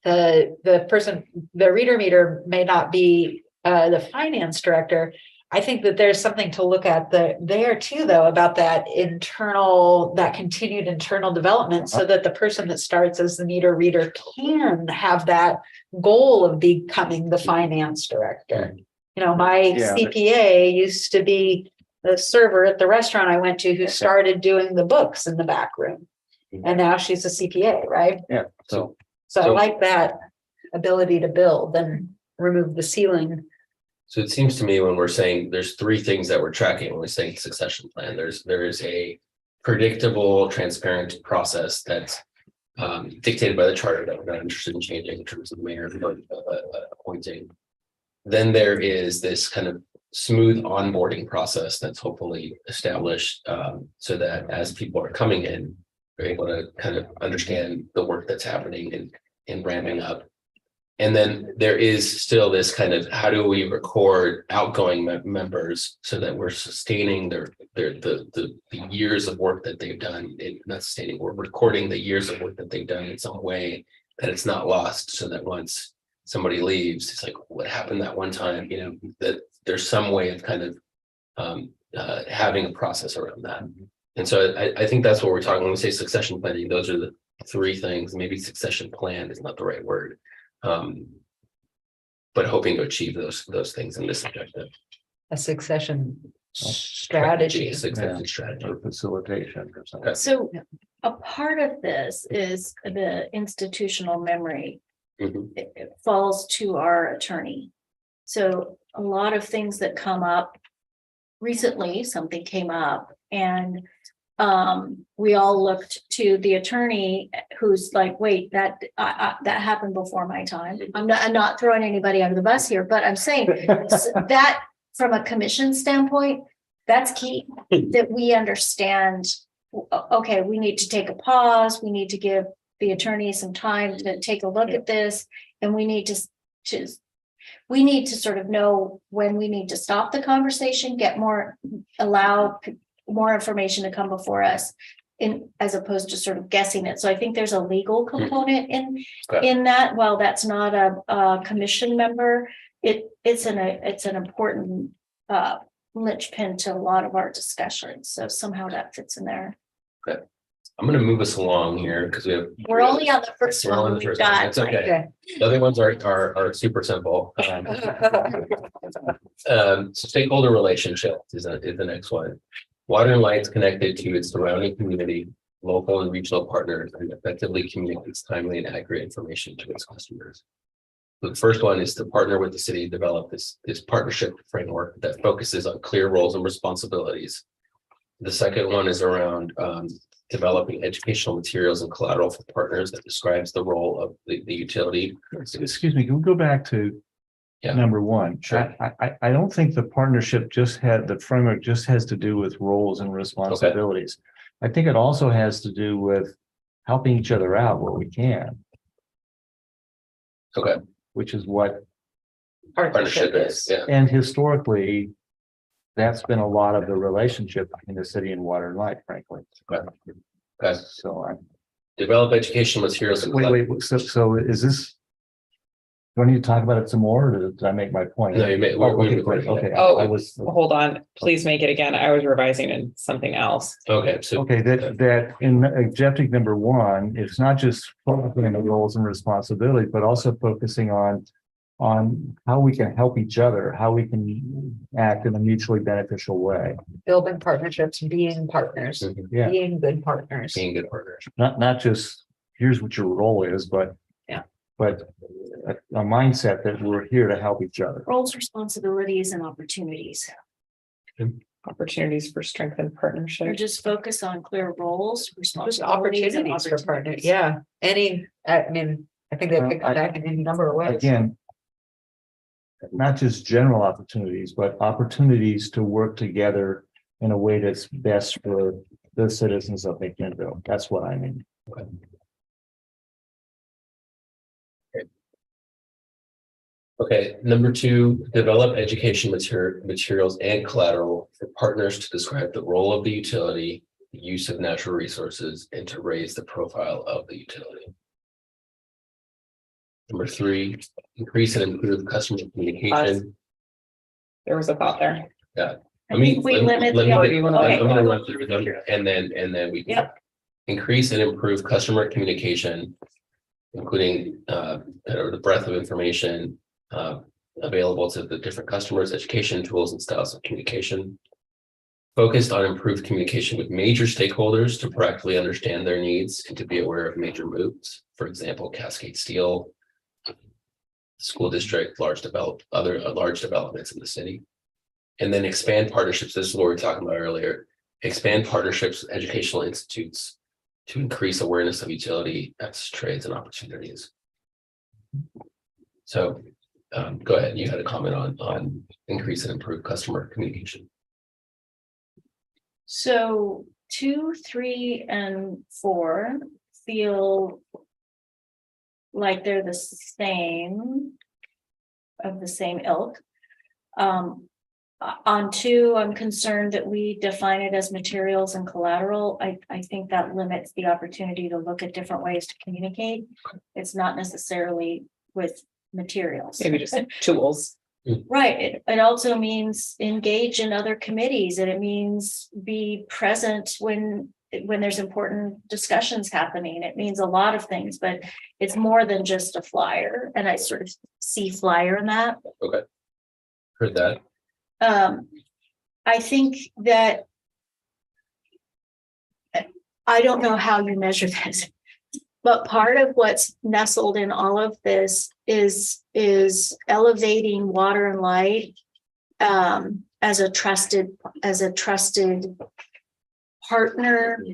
the reader meter may not be the finance director. I think that there's something to look at there too, though, about that continued internal development, so that the person that starts as the meter reader can have that goal of becoming the finance director. My CPA used to be the server at the restaurant I went to, who started doing the books in the back room, and now she's a CPA, right? Yeah. So I like that ability to build and remove the ceiling. So it seems to me, when we're saying there's three things that we're tracking when we're saying succession plan, there is a predictable, transparent process that's dictated by the charter that we're not interested in changing in terms of the mayor appointing. Then there is this kind of smooth onboarding process that's hopefully established, so that as people are coming in, they're able to kind of understand the work that's happening and ramping up. And then there is still this kind of, how do we record outgoing members so that we're sustaining the years of work that they've done, not sustaining, we're recording the years of work that they've done in some way that it's not lost, so that once somebody leaves, it's like, what happened that one time, that there's some way of kind of having a process around that. And so I think that's what we're talking when we say succession planning. Those are the three things. Maybe succession plan is not the right word, but hoping to achieve those things in this objective. A succession strategy. Succession strategy. Or facilitation or something. So a part of this is the institutional memory. It falls to our attorney. So a lot of things that come up recently, something came up, and we all looked to the attorney, who's like, wait, that happened before my time. I'm not throwing anybody under the bus here, but I'm saying that from a commission standpoint, that's key, that we understand, okay, we need to take a pause. We need to give the attorney some time to take a look at this. And we need to sort of know when we need to stop the conversation, allow more information to come before us, as opposed to sort of guessing it. So I think there's a legal component in that. While that's not a commission member, it's an important linchpin to a lot of our discussions. So somehow that fits in there. Okay. I'm going to move us along here because we're only on the first we're one. on the first one. That's okay. The other ones are super simple. Stakeholder relationship is the next one. Water and Light's connected to its surrounding community, local and regional partners, and effectively communicates timely and accurate information to its customers. The first one is to partner with the city to develop this partnership framework that focuses on clear roles and responsibilities. The second one is around developing educational materials and collateral for partners that describes the role of the utility. Excuse me, can we go back to Yeah. number one? Sure. I don't think the partnership the framework just has to do with roles and responsibilities. I think it also has to do with helping each other out where we can, Okay, which is what, partnership is, yeah. and historically, that's been a lot of the relationship between the city and Water and Light, frankly. Okay. So I, Develop educational materials. And wait, so is this? Do I need to talk about it some more, or did I make my point? No, you made. Okay, great, okay. Oh, I was. Hold on, please make it again. I was revising in something else. Okay, so. Okay, that in objective number one, it's not just focusing on the roles and responsibilities, but also focusing on how we can help each other, how we can act in a mutually beneficial way. Building partnerships, being partners, Yeah, being good partners. Being good partners. not just, here's what your role is, but a mindset that we're here to help each other. Roles, responsibilities, and opportunities. Opportunities for strengthened Or partnership. just focus on clear roles, Just responsibilities, and opportunities for partners, opportunities. yeah, I mean, I think that could come back in any number of ways. Again, not just general opportunities, but opportunities to work together in a way that's best for the citizens of McMinnville. That's what I mean. Okay, number two, develop education materials and collateral for partners to describe the role of the utility, the use of natural resources, and to raise the profile of the utility. Number three, increase and improve customer communication. There was a thought there. I think we limit the. I'm Okay. gonna run through them and then we. Yep. Increase and improve customer communication, including kind of the breadth of information available to the different customers, education tools and styles of communication. Focused on improved communication with major stakeholders to proactively understand their needs and to be aware of major moves. For example, Cascade Steel, school district, large developments in the city. And then expand partnerships. This is what we were talking about earlier. Expand partnerships with educational institutes to increase awareness of utility as trades and opportunities. So go ahead. You had a comment on increase and improve customer communication. So 2, 3, and 4 feel like they're the same, of the same ilk. On 2, I'm concerned that we define it as materials and collateral. I think that limits the opportunity to look at different ways to communicate. It's not necessarily with materials. Maybe just tools. Right. It also means engage in other committees, and it means be present when there's important discussions happening. It means a lot of things, but it's more than just a flyer. And I sort of see flyer in that. Okay. Heard that. I think that I don't know how you measure this, but part of what's nestled in all of this is elevating Water and Light as a trusted partner,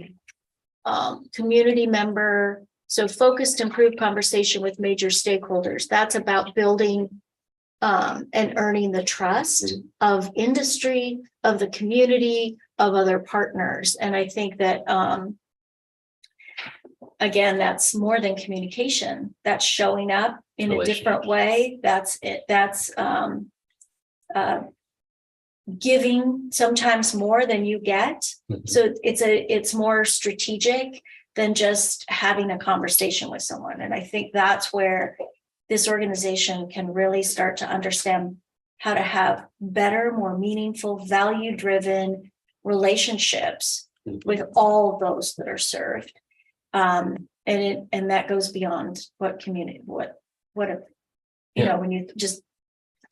community member. So focused, improved conversation with major stakeholders. That's about building and earning the trust of industry, of the community, of other partners. And I think that, again, that's more than communication. That's showing up in a different way. That's it. That's giving sometimes more than you get. Mhm. So it's more strategic than just having a conversation with someone. And I think that's where this organization can really start to understand how to have better, more meaningful, value-driven relationships with all those that are served. And that goes beyond what community, when you just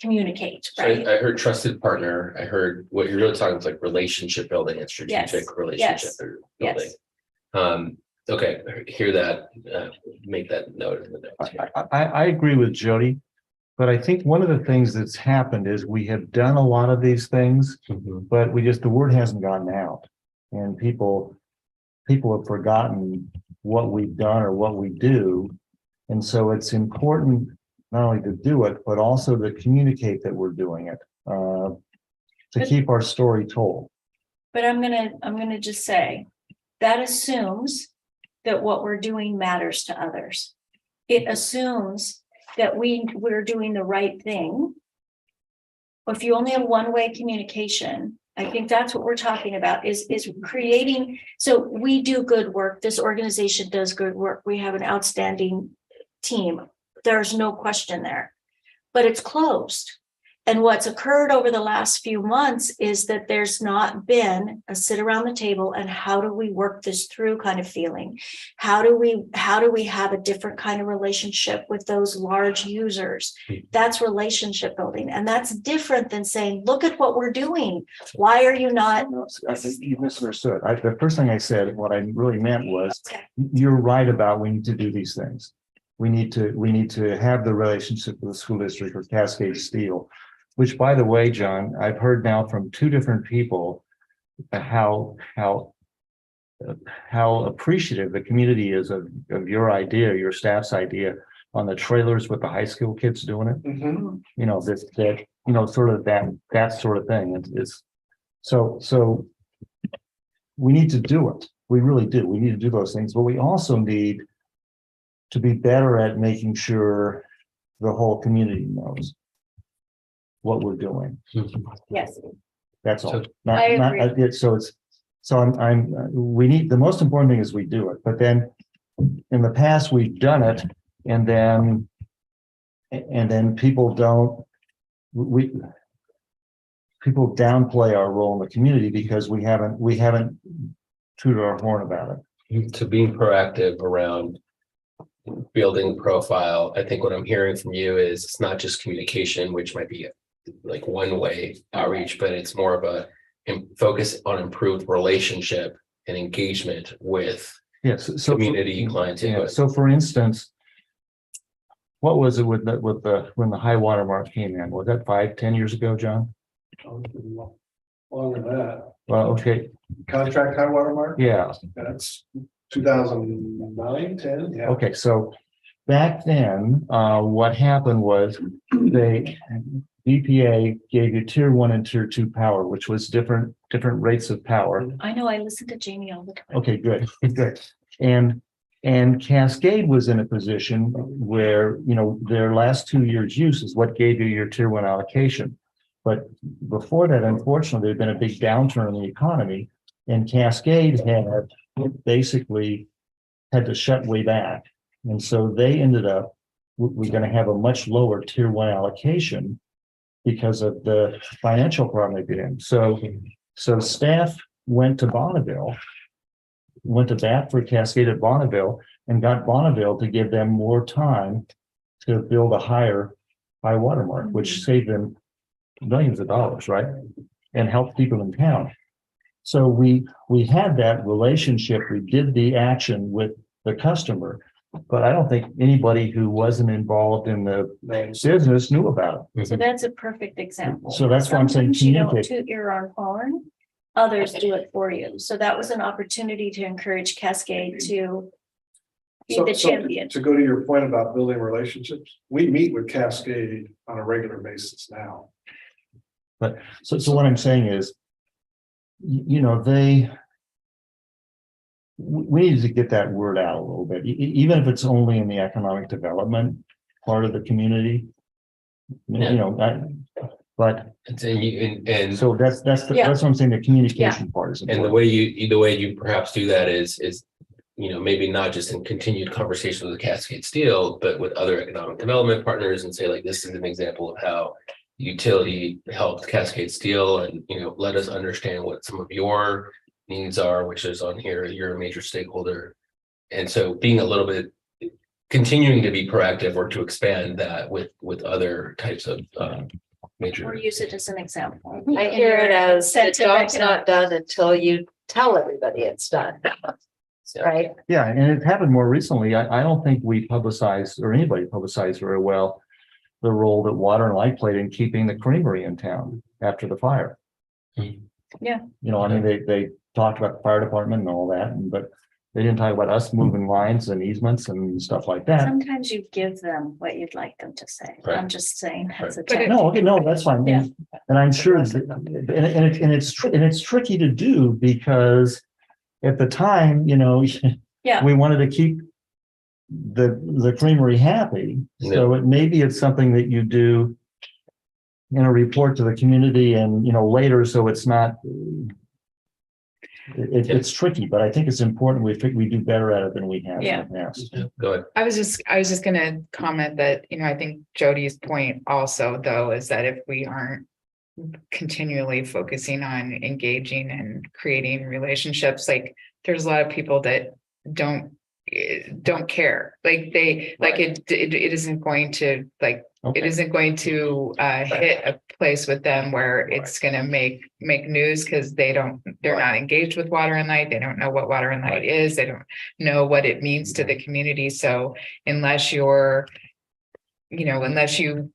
communicate, So right? I heard trusted partner. I heard what you're really talking about, like relationship building and strategic relationship building. Yes. Okay, hear that, make that note in the notes. I agree with Jody. But I think one of the things that's happened is we have done a lot of these things, but the word hasn't gotten out. And people have forgotten what we've done or what we do. And so it's important not only to do it, but also to communicate that we're doing it, to keep our story told. But I'm gonna just say, that assumes that what we're doing matters to others. It assumes that we're doing the right thing. If you only have one-way communication, I think that's what we're talking about, is creating, so we do good work. This organization does good work. We have an outstanding team. There's no question there, but it's closed. And what's occurred over the last few months is that there's not been a sit around the table and how do we work this through kind of feeling? How do we have a different kind of relationship with those large users? That's relationship building. And that's different than saying, look at what we're doing. Why are you not? I think you misunderstood. The first thing I said, what I really meant was, you're right about we need to do these things. We need to have the relationship with the school district or Cascade Steel. Which, by the way, John, I've heard now from two different people how appreciative the community is of your idea, your staff's idea on the trailers with the high school kids doing it. You know, sort of that sort of thing. It's so we need to do it. We really do. We need to do those things, but we also need to be better at making sure the whole community knows what we're doing. Yes. That's all. I agree. We need, the most important thing is we do it, but then in the past we've done it and then people downplay our role in the community because we haven't tooted our horn about it. To being proactive around building profile, I think what I'm hearing from you is it's not just communication, which might be like one way outreach, but it's more of a focus on improved relationship and engagement with community clients. Yeah, so for instance, what was it with when the high water mark came in? Was that 5-10 years ago, John? Longer than that. Well, okay. Contract high water mark? Yeah. That's 2009, 10. Yeah. Okay, so back then, what happened was EPA gave you tier 1 and tier 2 power, which was different rates of power. I know, I listen to Jamie all the time. Okay, good. And Cascade was in a position where, their last 2 years use is what gave you your tier 1 allocation. But before that, unfortunately, there'd been a big downturn in the economy, and Cascade had basically had to shut way back. And so they ended up, we're going to have a much lower tier 1 allocation because of the financial problem they've been in. So staff went to Bonneville, went to bat for Cascade at Bonneville, and got Bonneville to give them more time to build a high water mark, which saved them millions of dollars, right? And helped people in town. So we had that relationship. We did the action with the customer, but I don't think anybody who wasn't involved in the business knew about it. So that's a perfect example. So that's why I'm saying Sometimes you don't communicate. toot your own horn, others do it for you. So that was an opportunity to encourage Cascade to be the champion. To go to your point about building relationships, we meet with Cascade on a regular basis now. But so what I'm saying is, we need to get that word out a little bit, even if it's only in the economic development part of the community. But and so that's what I'm saying. The communication part is important. And the way you perhaps do that is maybe not just in continued conversation with Cascade Steel, but with other economic development partners, and say, like, this is an example of how utility helped Cascade Steel, and let us understand what some of your needs are, which is on here. You're a major stakeholder, and so being a little bit continuing to be proactive or to expand that with other types of major. Or use it as an example. I hear it as the Sense of job's economic- not done until you tell everybody it's done. Right? Yeah, and it happened more recently. I don't think we publicized, or anybody publicized very well, the role that Water and Light played in keeping the creamery in town after the fire. Yeah. You know, I mean, they talked about the fire department and all that, but they didn't talk about us moving lines and easements and stuff like that. Sometimes you give them what you'd like them to say. Right. I'm just saying as a. But it- No, okay, no, that's fine. Yeah. And I'm sure, and it's tricky to do because at the time, you know, Yeah. we wanted to keep the creamery happy. So maybe it's something that you do in a report to the community and, you know, later, so it's not, it's tricky, but I think it's important. We do better at it than we have in the past. Go ahead. I was just gonna comment that, you know, I think Jody's point also, though, is that if we aren't continually focusing on engaging and creating relationships, like there's a lot of people that don't care. Like they, like it isn't going to like, it isn't going to hit a place with them where it's gonna make news because they're not engaged with Water and Light. They don't know what Water and Light is. They don't know what it means to the community. So unless you're, you know, unless you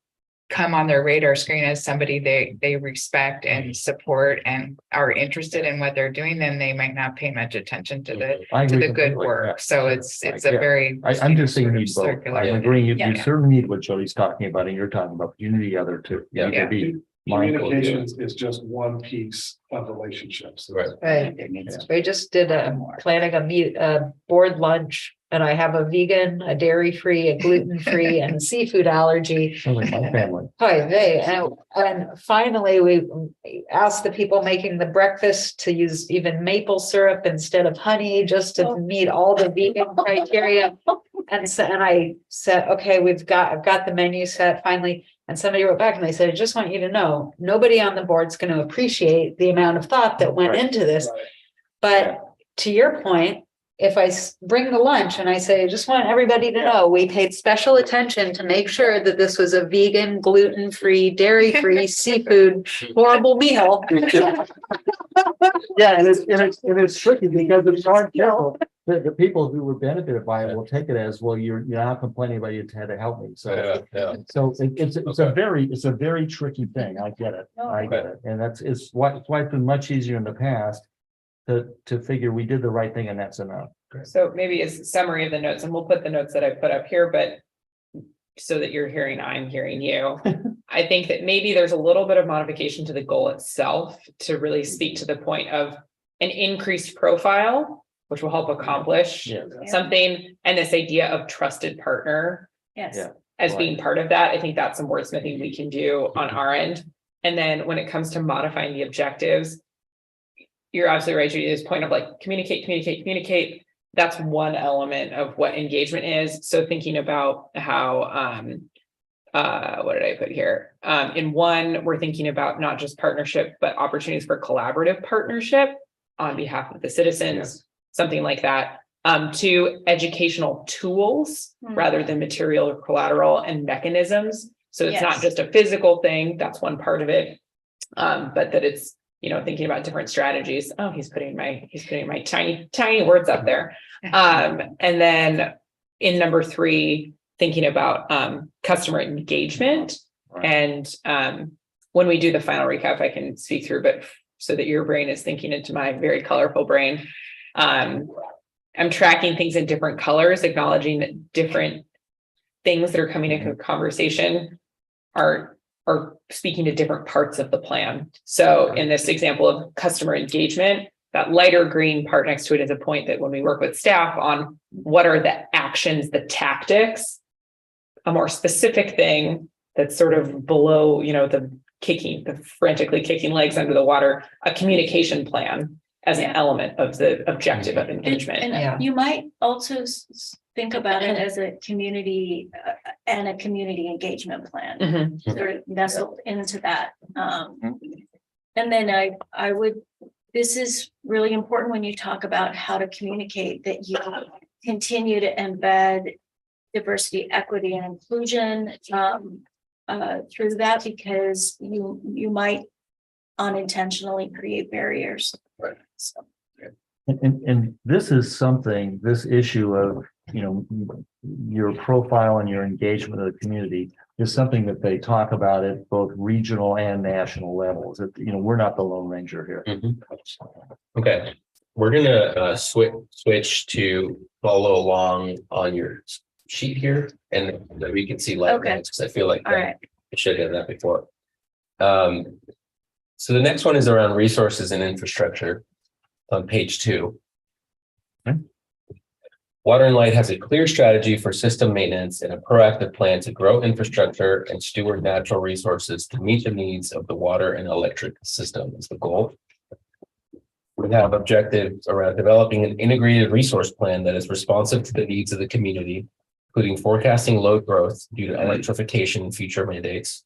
come on their radar screen as somebody they respect and support and are interested in what they're doing, then they might not pay much attention to the good work. So it's a very. I'm just saying you need both. circular. I'm agreeing. You Yeah. certainly need what Jody's talking about, and you're talking about. You need the other two. You need to be mindful. Communications is just one piece of relationships. Right. Right. We just did planning a board lunch, and I have a vegan, a dairy-free, a gluten-free, and a seafood allergy. Sounds like my family. And finally, we asked the people making the breakfast to use even maple syrup instead of honey, just to meet all the vegan criteria. And I said, okay, I've got the menu set finally. And somebody wrote back and they said, I just want you to know, nobody on the board's going to appreciate the amount of thought that went into this. But to your point, if I bring the lunch and I say, I just want everybody to know, we paid special attention to make sure that this was a vegan, gluten-free, dairy-free, seafood, horrible meal. Yeah, and it's tricky because it's hard to tell. The people who were benefited by it will take it as, well, you're not complaining about you had to help me. So it's a very tricky thing. I get it. I get it. And it's why it's been much easier in the past to figure we did the right thing and that's enough. So maybe as a summary of the notes, and we'll put the notes that I put up here, but so that you're hearing, I'm hearing you. I think that maybe there's a little bit of modification to the goal itself to really speak to the point of an increased profile, which will help accomplish something. And this idea of trusted partner as being part of that. I think that's some wordsmithing we can do on our end. And then when it comes to modifying the objectives, you're absolutely right, Judy, this point of like communicate. That's one element of what engagement is. So thinking about how, what did I put here? In one, we're thinking about not just partnership, but opportunities for collaborative partnership on behalf of the citizens, something like that. Two, educational tools rather than material or collateral and mechanisms. So it's not just a physical thing. That's one part of it. But that it's, you know, thinking about different strategies. Oh, he's putting my tiny words up there. And then in number 3, thinking about customer engagement. And when we do the final recap, I can speak through, but so that your brain is thinking into my very colorful brain. I'm tracking things in different colors, acknowledging that different things that are coming into a conversation are speaking to different parts of the plan. So in this example of customer engagement, that lighter green part next to it is a point that when we work with staff on what are the actions, the tactics, a more specific thing that's sort of below, you know, the frantically kicking legs under the water, a communication plan as an element of the objective of engagement. And you might also think about it as a community and a community engagement plan. Sort of nestled into that. And then I would, this is really important when you talk about how to communicate, that you continue to embed diversity, equity, and inclusion through that, because you might unintentionally create barriers. And this is something, this issue you know, your profile and your engagement of the community is something that they talk about at both regional and national levels. That, you know, we're not the Lone Ranger here. Mhm. Okay, we're gonna switch to follow along on your sheet here, and then we can see live Okay. because I feel like All right. I should have done that before. So the next one is around resources and infrastructure on page 2. Okay. Water and Light has a clear strategy for system maintenance and a proactive plan to grow infrastructure and steward natural resources to meet the needs of the water and electric system is the goal. We have objectives around developing an integrated resource plan that is responsive to the needs of the community, including forecasting load growth due to electrification and future mandates.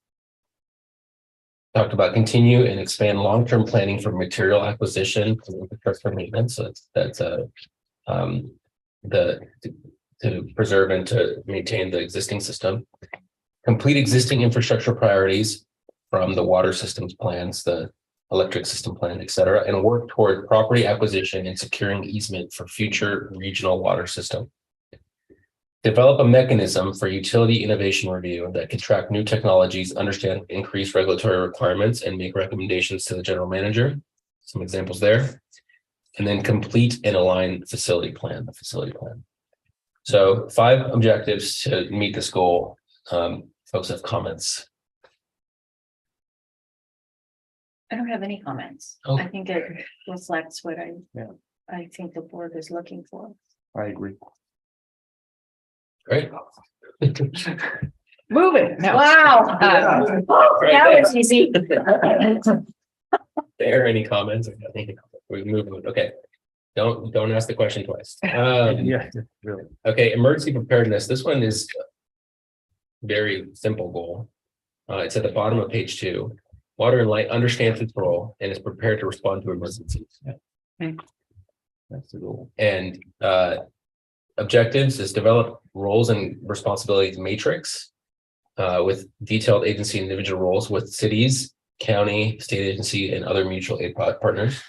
Talked about continue and expand long-term planning for material acquisition and infrastructure maintenance. So that's to preserve and to maintain the existing system. Complete existing infrastructure priorities from the water systems plans, the electric system plan, et cetera, and work toward property acquisition and securing easement for future regional water system. Develop a mechanism for utility innovation review that can track new technologies, understand increased regulatory requirements, and make recommendations to the general manager. Some examples there. And then complete and align the facility plan. So 5 objectives to meet this goal. Folks have comments. I don't have any comments. Oh. I think it reflects what Yeah. I think the board is looking for. I agree. Great. Moving. No. Wow. Great, That thanks. was easy. There, any comments? We move on. Okay. Don't ask the question twice. Yeah, really. Okay, emergency preparedness. This one is very simple goal. It's at the bottom of page 2. Water and Light understands its role and is prepared to respond to emergencies. That's the goal. And objectives is develop roles and responsibilities matrix with detailed agency and individual roles with cities, county, state agency, and other mutual aid partners.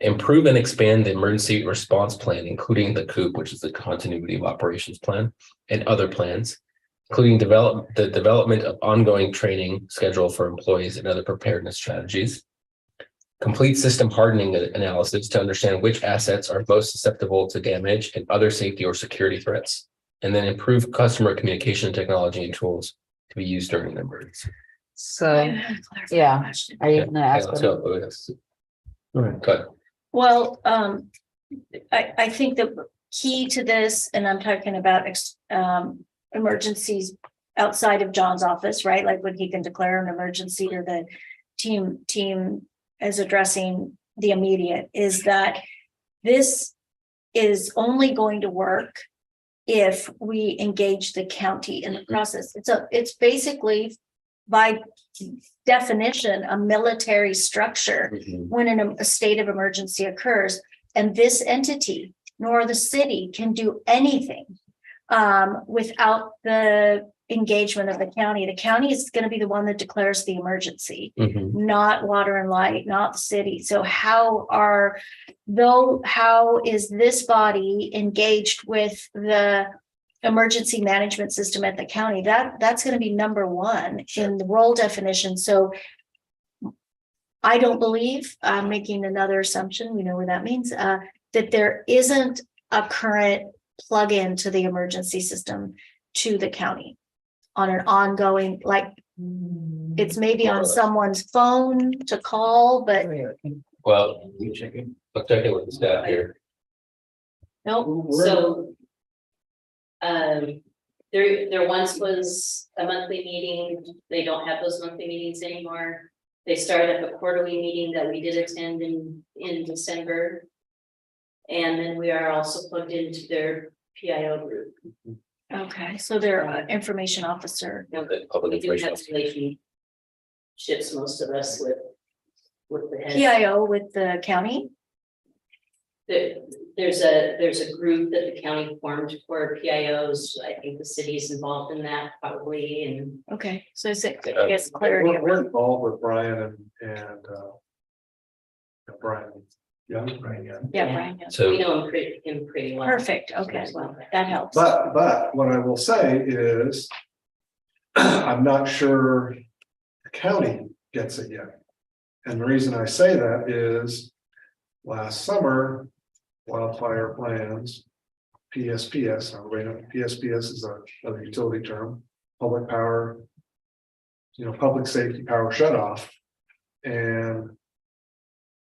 Improve and expand the emergency response plan, including the COOP, which is the continuity of operations plan, and other plans, including the development of ongoing training schedule for employees and other preparedness strategies. Complete system hardening analysis to understand which assets are most susceptible to damage and other safety or security threats, and then improve customer communication technology and tools to be used during an emergency. So, yeah, are you gonna ask? Let's what- go. Go ahead. Go ahead. Well, I think the key to this, and I'm talking about emergencies outside of John's office, right? Like when he can declare an emergency or the team is addressing the immediate, is that this is only going to work if we engage the county in the process. It's basically by definition a military structure when a state of emergency occurs, and this entity nor the city can do anything without the engagement of the county. The county is going to be the one that declares the emergency, not Water and Light, not the city. So how is this body engaged with the emergency management system at the county? That's going to be number 1 in the role definition. So I don't believe, I'm making another assumption, we know what that means, that there isn't a current plug-in to the emergency system to the county on an ongoing, like it's maybe on someone's phone to call, but Well, I'm checking with the staff here. nope. So there once was a monthly meeting. They don't have those monthly meetings anymore. They started up a quarterly meeting that we did attend in December. And then we are also plugged into their PIO group. Okay, so their information officer. The public We do information. have relationships, most of us with the head. PIO with the county. There's a group that the county formed for PIOs. I think the city's involved in that probably, and Okay, so is it, I guess, clarity. We're involved with Brian and Brian Yeah, right, yeah. Yeah, Brian, yeah. So. We know him pretty well. Perfect. Okay, well, that helps. But what I will say is, I'm not sure the county gets it yet. And the reason I say that is last summer, wildfire plans, PSPS, everybody know PSPS is a utility term, public power, public safety power shutoff. And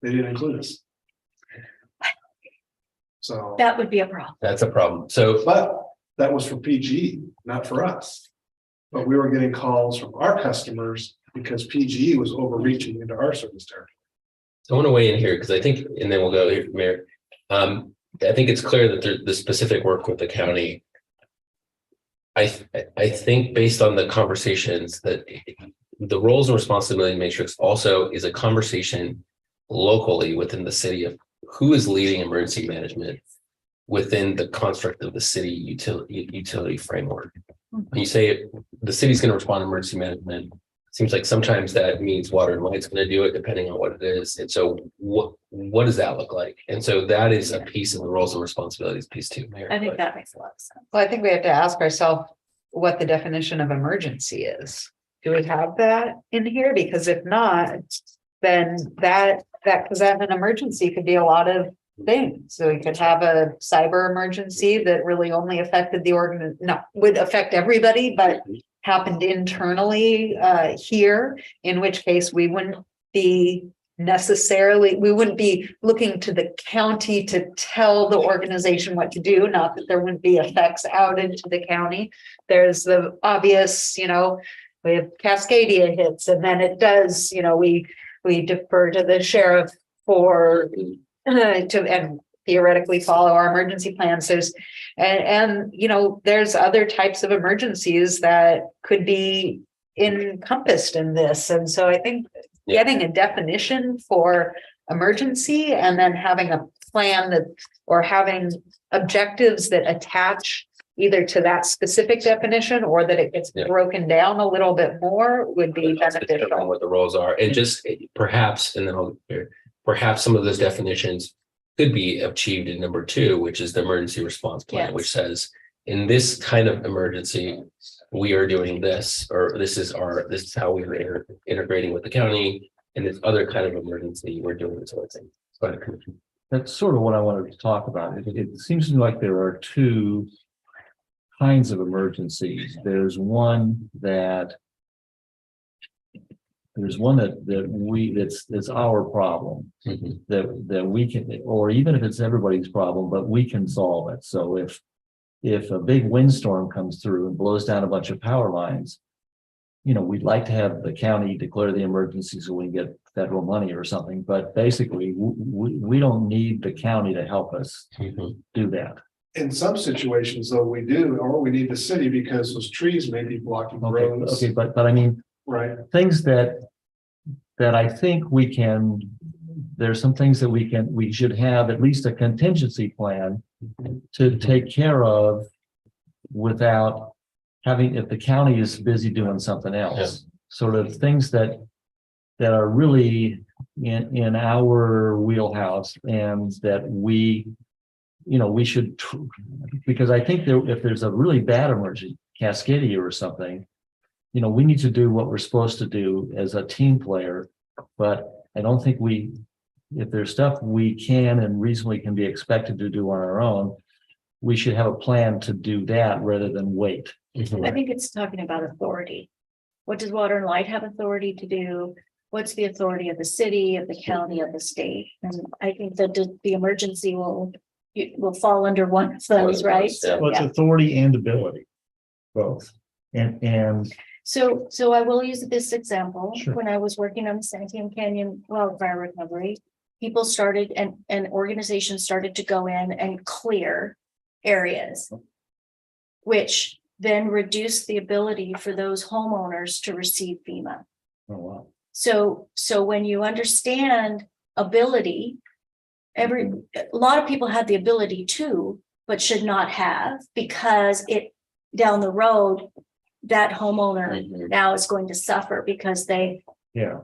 they didn't include us. So, That would be a problem. That's a problem. So, but that was for PG, not for us. But we were getting calls from our customers because PG was overreaching into our service territory. I want to weigh in here because I think, and then we'll go here, Mayor. I think it's clear that the specific work with the county. I think based on the conversations that the roles and responsibility matrix also is a conversation locally within the city of who is leading emergency management within the construct of the city utility framework. When you say the city's going to respond to emergency management, it seems like sometimes that means water and light's going to do it depending on what it is. And so what does that look like? And so that is a piece of the roles and responsibilities piece too, Mayor. I think that makes a lot of sense. Well, I think we have to ask ourselves what the definition of emergency is. Do we have that in here? Because if not, then because an emergency could be a lot of things. So we could have a cyber emergency that really only affected the would affect everybody, but happened internally here, in which case we wouldn't be looking to the county to tell the organization what to do, not that there wouldn't be effects out into the county. There's the obvious, we have Cascadia hits, and then it does, we defer to the sheriff and theoretically follow our emergency plans. There's other types of emergencies that could be encompassed in this. And so I think getting a definition for emergency and then having a plan or having objectives that attach either to that specific definition or that it gets broken down a little bit more would be beneficial. What the roles are, and just perhaps, and then perhaps some of those definitions could be achieved in number 2, which is the emergency response plan, which says in this kind of emergency, we are doing this, or this is how we are integrating with the county. And this other kind of emergency, we're doing this other thing. That's sort of what I wanted to talk about. It seems to me like there are 2 kinds of emergencies. There's one that's our problem, that we can, or even if it's everybody's problem, but we can solve it. So if a big windstorm comes through and blows down a bunch of power lines, we'd like to have the county declare the emergency so we can get federal money or something. But basically, we don't need the county to help us do that. In some situations, though, we do, or we need the city because those trees may be blocking roads. Okay, but I mean, right, things that I think we can. There's some things that we should have at least a contingency plan to take care of without having, if the county is busy doing something else. Sort of things that are really in our wheelhouse, and that we should, because I think if there's a really bad emergency, Cascadia or something, we need to do what we're supposed to do as a team player. But I don't think if there's stuff we can and reasonably can be expected to do on our own, we should have a plan to do that rather than wait. I think it's talking about authority. What does Water and Light have authority to do? What's the authority of the city, of the county, of the state? And I think that the emergency will fall under one of those, right? Well, it's authority and ability, both. And so I will use this example. Sure. When I was working on the Santiam Canyon wildfire recovery, people started and organizations started to go in and clear areas, which then reduced the ability for those homeowners to receive FEMA. oh wow. So when you understand ability, a lot of people had the ability to, but should not have, because down the road, that homeowner now is going to suffer because they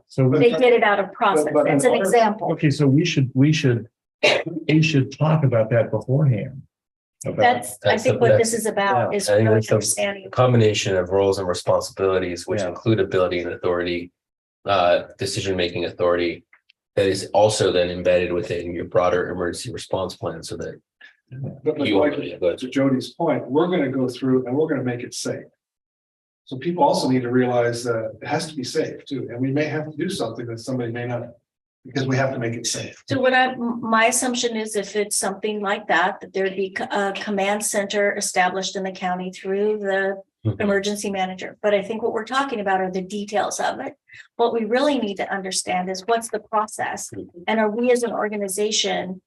So did it out of process. That's an example. Okay, so we should you should talk about that beforehand. That's, I That's think the- what that's- this is about, is I think really that's the understanding. combination of roles and responsibilities, which Yeah. include ability and authority, decision-making authority. That is also then embedded within your broader emergency response plan, so that But you like, already go. to Jody's point, we're gonna go through and we're gonna make it safe. So people also need to realize that it has to be safe too, and we may have to do something that somebody may not, because we have to make it safe. So my assumption is if it's something like that, that there'd be a command center established in the county through the emergency manager. But I think what we're talking about are the details of it. What we really need to understand is what's the process, and are we as an organization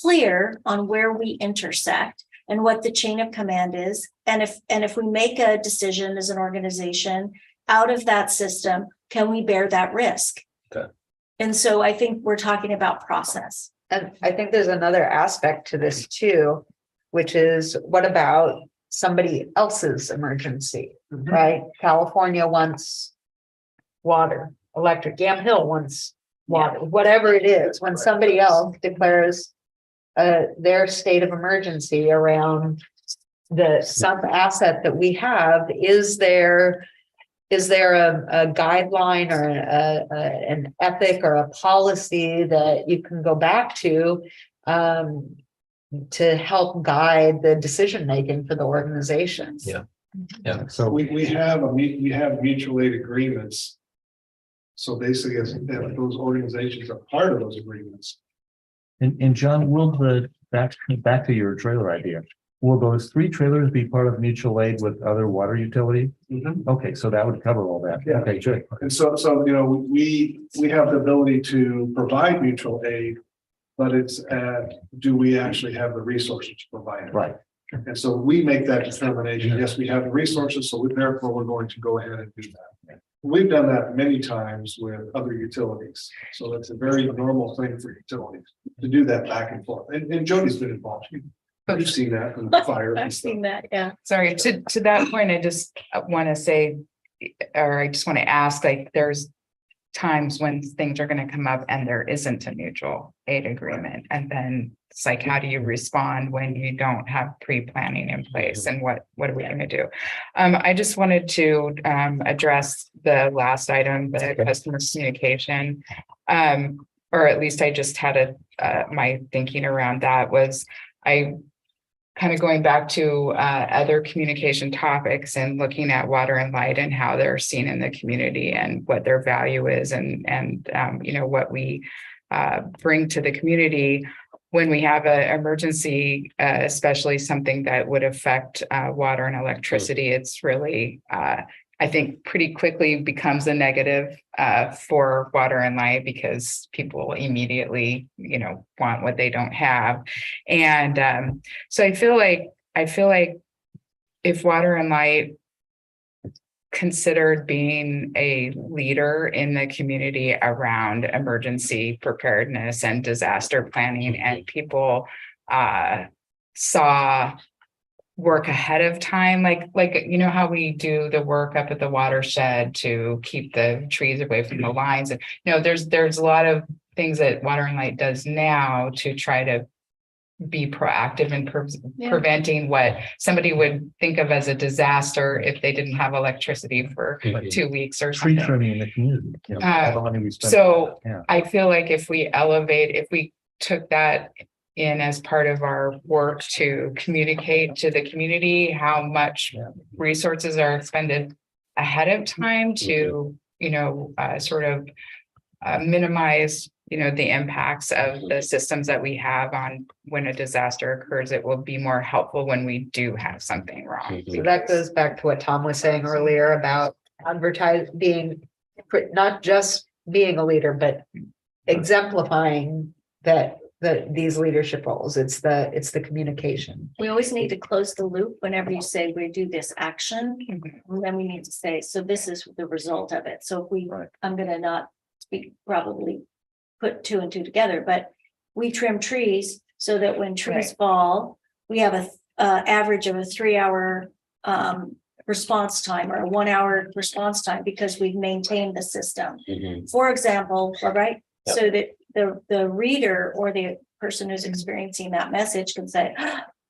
clear on where we intersect and what the chain of command is? And if we make a decision as an organization out of that system, can we bear that risk? Okay. And so I think we're talking about process. And I think there's another aspect to this too, which is what about somebody else's emergency, right? California wants water, electric, Yam Hill wants water, whatever it is, when somebody else declares their state of emergency around some asset that we have, is there a guideline or an ethic or a policy that you can go back to help guide the decision making for the organizations? Yeah. Yeah. So We have mutual aid agreements. So basically, as those organizations are part of those agreements. and John, will back to your trailer idea, will those 3 trailers be part of mutual aid with other water utility? Okay, so that would cover all that. Yeah. Okay, good. And so, we have the ability to provide mutual aid, but it's, do we actually have the resources to provide it? Right. And so we make that determination. Yes, we have the resources, so therefore we're going to go ahead and do that. We've done that many times with other utilities. So it's a very normal thing for utilities to do that back and forth. And Jody's been involved. You've seen that from the fire. I've seen that, yeah. Sorry, to that point, I just want to say, or I just want to ask, like, there's times when things are going to come up and there isn't a mutual aid agreement. And then it's like, how do you respond when you don't have pre-planning in place, and what are we going to do? I just wanted to address the last item, the customer communication. Or at least I just had my thinking around that was, I kind of going back to other communication topics and looking at water and light and how they're seen in the community and what their value is, and what we bring to the community when we have an emergency, especially something that would affect water and electricity. It's really, I think, pretty quickly becomes a negative for water and light, because people immediately, want what they don't have. And so I feel like if water and light considered being a leader in the community around emergency preparedness and disaster planning, and people saw work ahead of time, like how we do the work up at the watershed to keep the trees away from the lines, and there's a lot of things that water and light does now to try to be proactive in preventing what somebody would think of as a disaster if they didn't have electricity for 2 weeks or Tree something. trimming in the community. All the money we spend. So Yeah. I feel like if we took that in as part of our work to communicate to the community how much resources are expended ahead of time to, sort of minimize, the impacts of the systems that we have on when a disaster occurs, it will be more helpful when we do have something wrong. So that goes back to what Tom was saying earlier about not just being a leader, but exemplifying these leadership roles. It's the communication. We always need to close the loop whenever you say we do this action. And then we need to say, so this is the result of it. So if I'm going to not speak, probably put 2 and 2 together, but we trim trees so that when trees fall, we have a average of a 3-hour response time or a 1-hour response time, because we've maintained the system. For example, right? So that the reader or the person who's experiencing that message can say,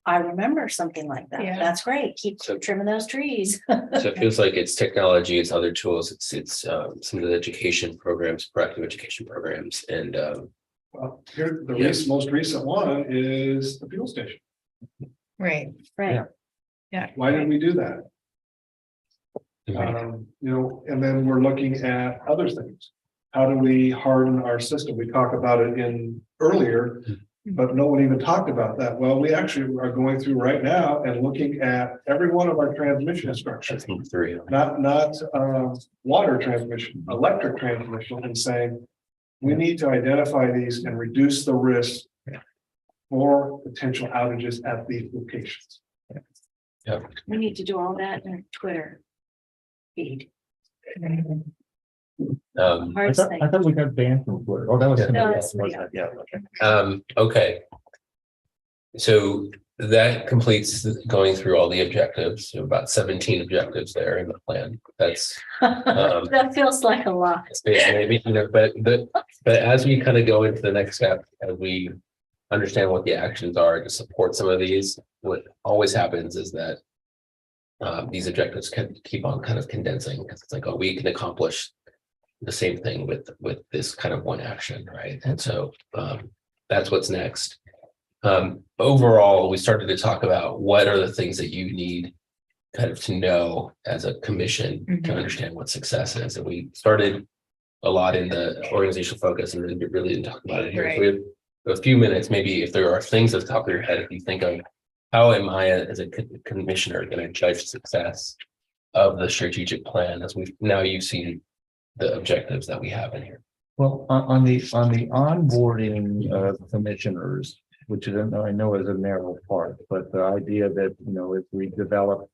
I remember something like that. Yeah. That's great. Keep trimming those trees. So it feels like it's technology, it's other tools, it's some of the education programs, proactive education programs, and Well, here, the Yes. most recent one is the fuel station. Right. Right. Why did we do that? And then we're looking at other things. How do we harden our system? We talked about it in earlier, but no one even talked about that. Well, we actually are going through right now and looking at every one of our transmission structures, not water transmission, electric transmission, and saying, we need to identify these and reduce the risk for potential outages at these locations. We need to do all that in Twitter feed. Hardest thing. I thought we got banned from Twitter. Oh, that was. Yeah. somebody No, else, that's- wasn't it? Yeah. Okay. So that completes going through all the objectives, so about 17 objectives there in the plan. That's That feels like a lot. maybe, but as we kind of go into the next step, and we understand what the actions are to support some of these, what always happens is that these objectives can keep on kind of condensing, because it's like, oh, we can accomplish the same thing with this kind of one action, right? And so that's what's next. Overall, we started to talk about what are the things that you need kind of to know as a commission to understand what success is. And we started a lot in the organizational focus and really didn't talk about it here. Right. So we have a few minutes, maybe if there are things at the top of your head, if you think of how am I as a commissioner going to judge success of the strategic plan as you've seen the objectives that we have in here. Well, on the onboarding of commissioners, which is, I know is a narrow part, but the idea that, if we develop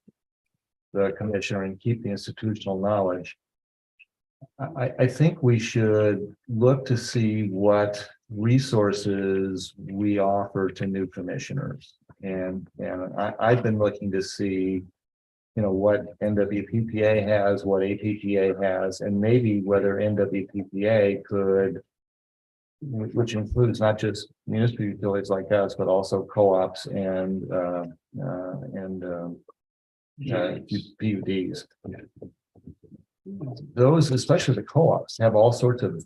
the commissioner and keep the institutional knowledge, I think we should look to see what resources we offer to new commissioners. And I've been looking to see, what MWPPA has, what APPA has, and maybe whether MWPPA could, which includes not just municipal utilities like us, but also co-ops and PUDs. Those, especially the co-ops, have all sorts of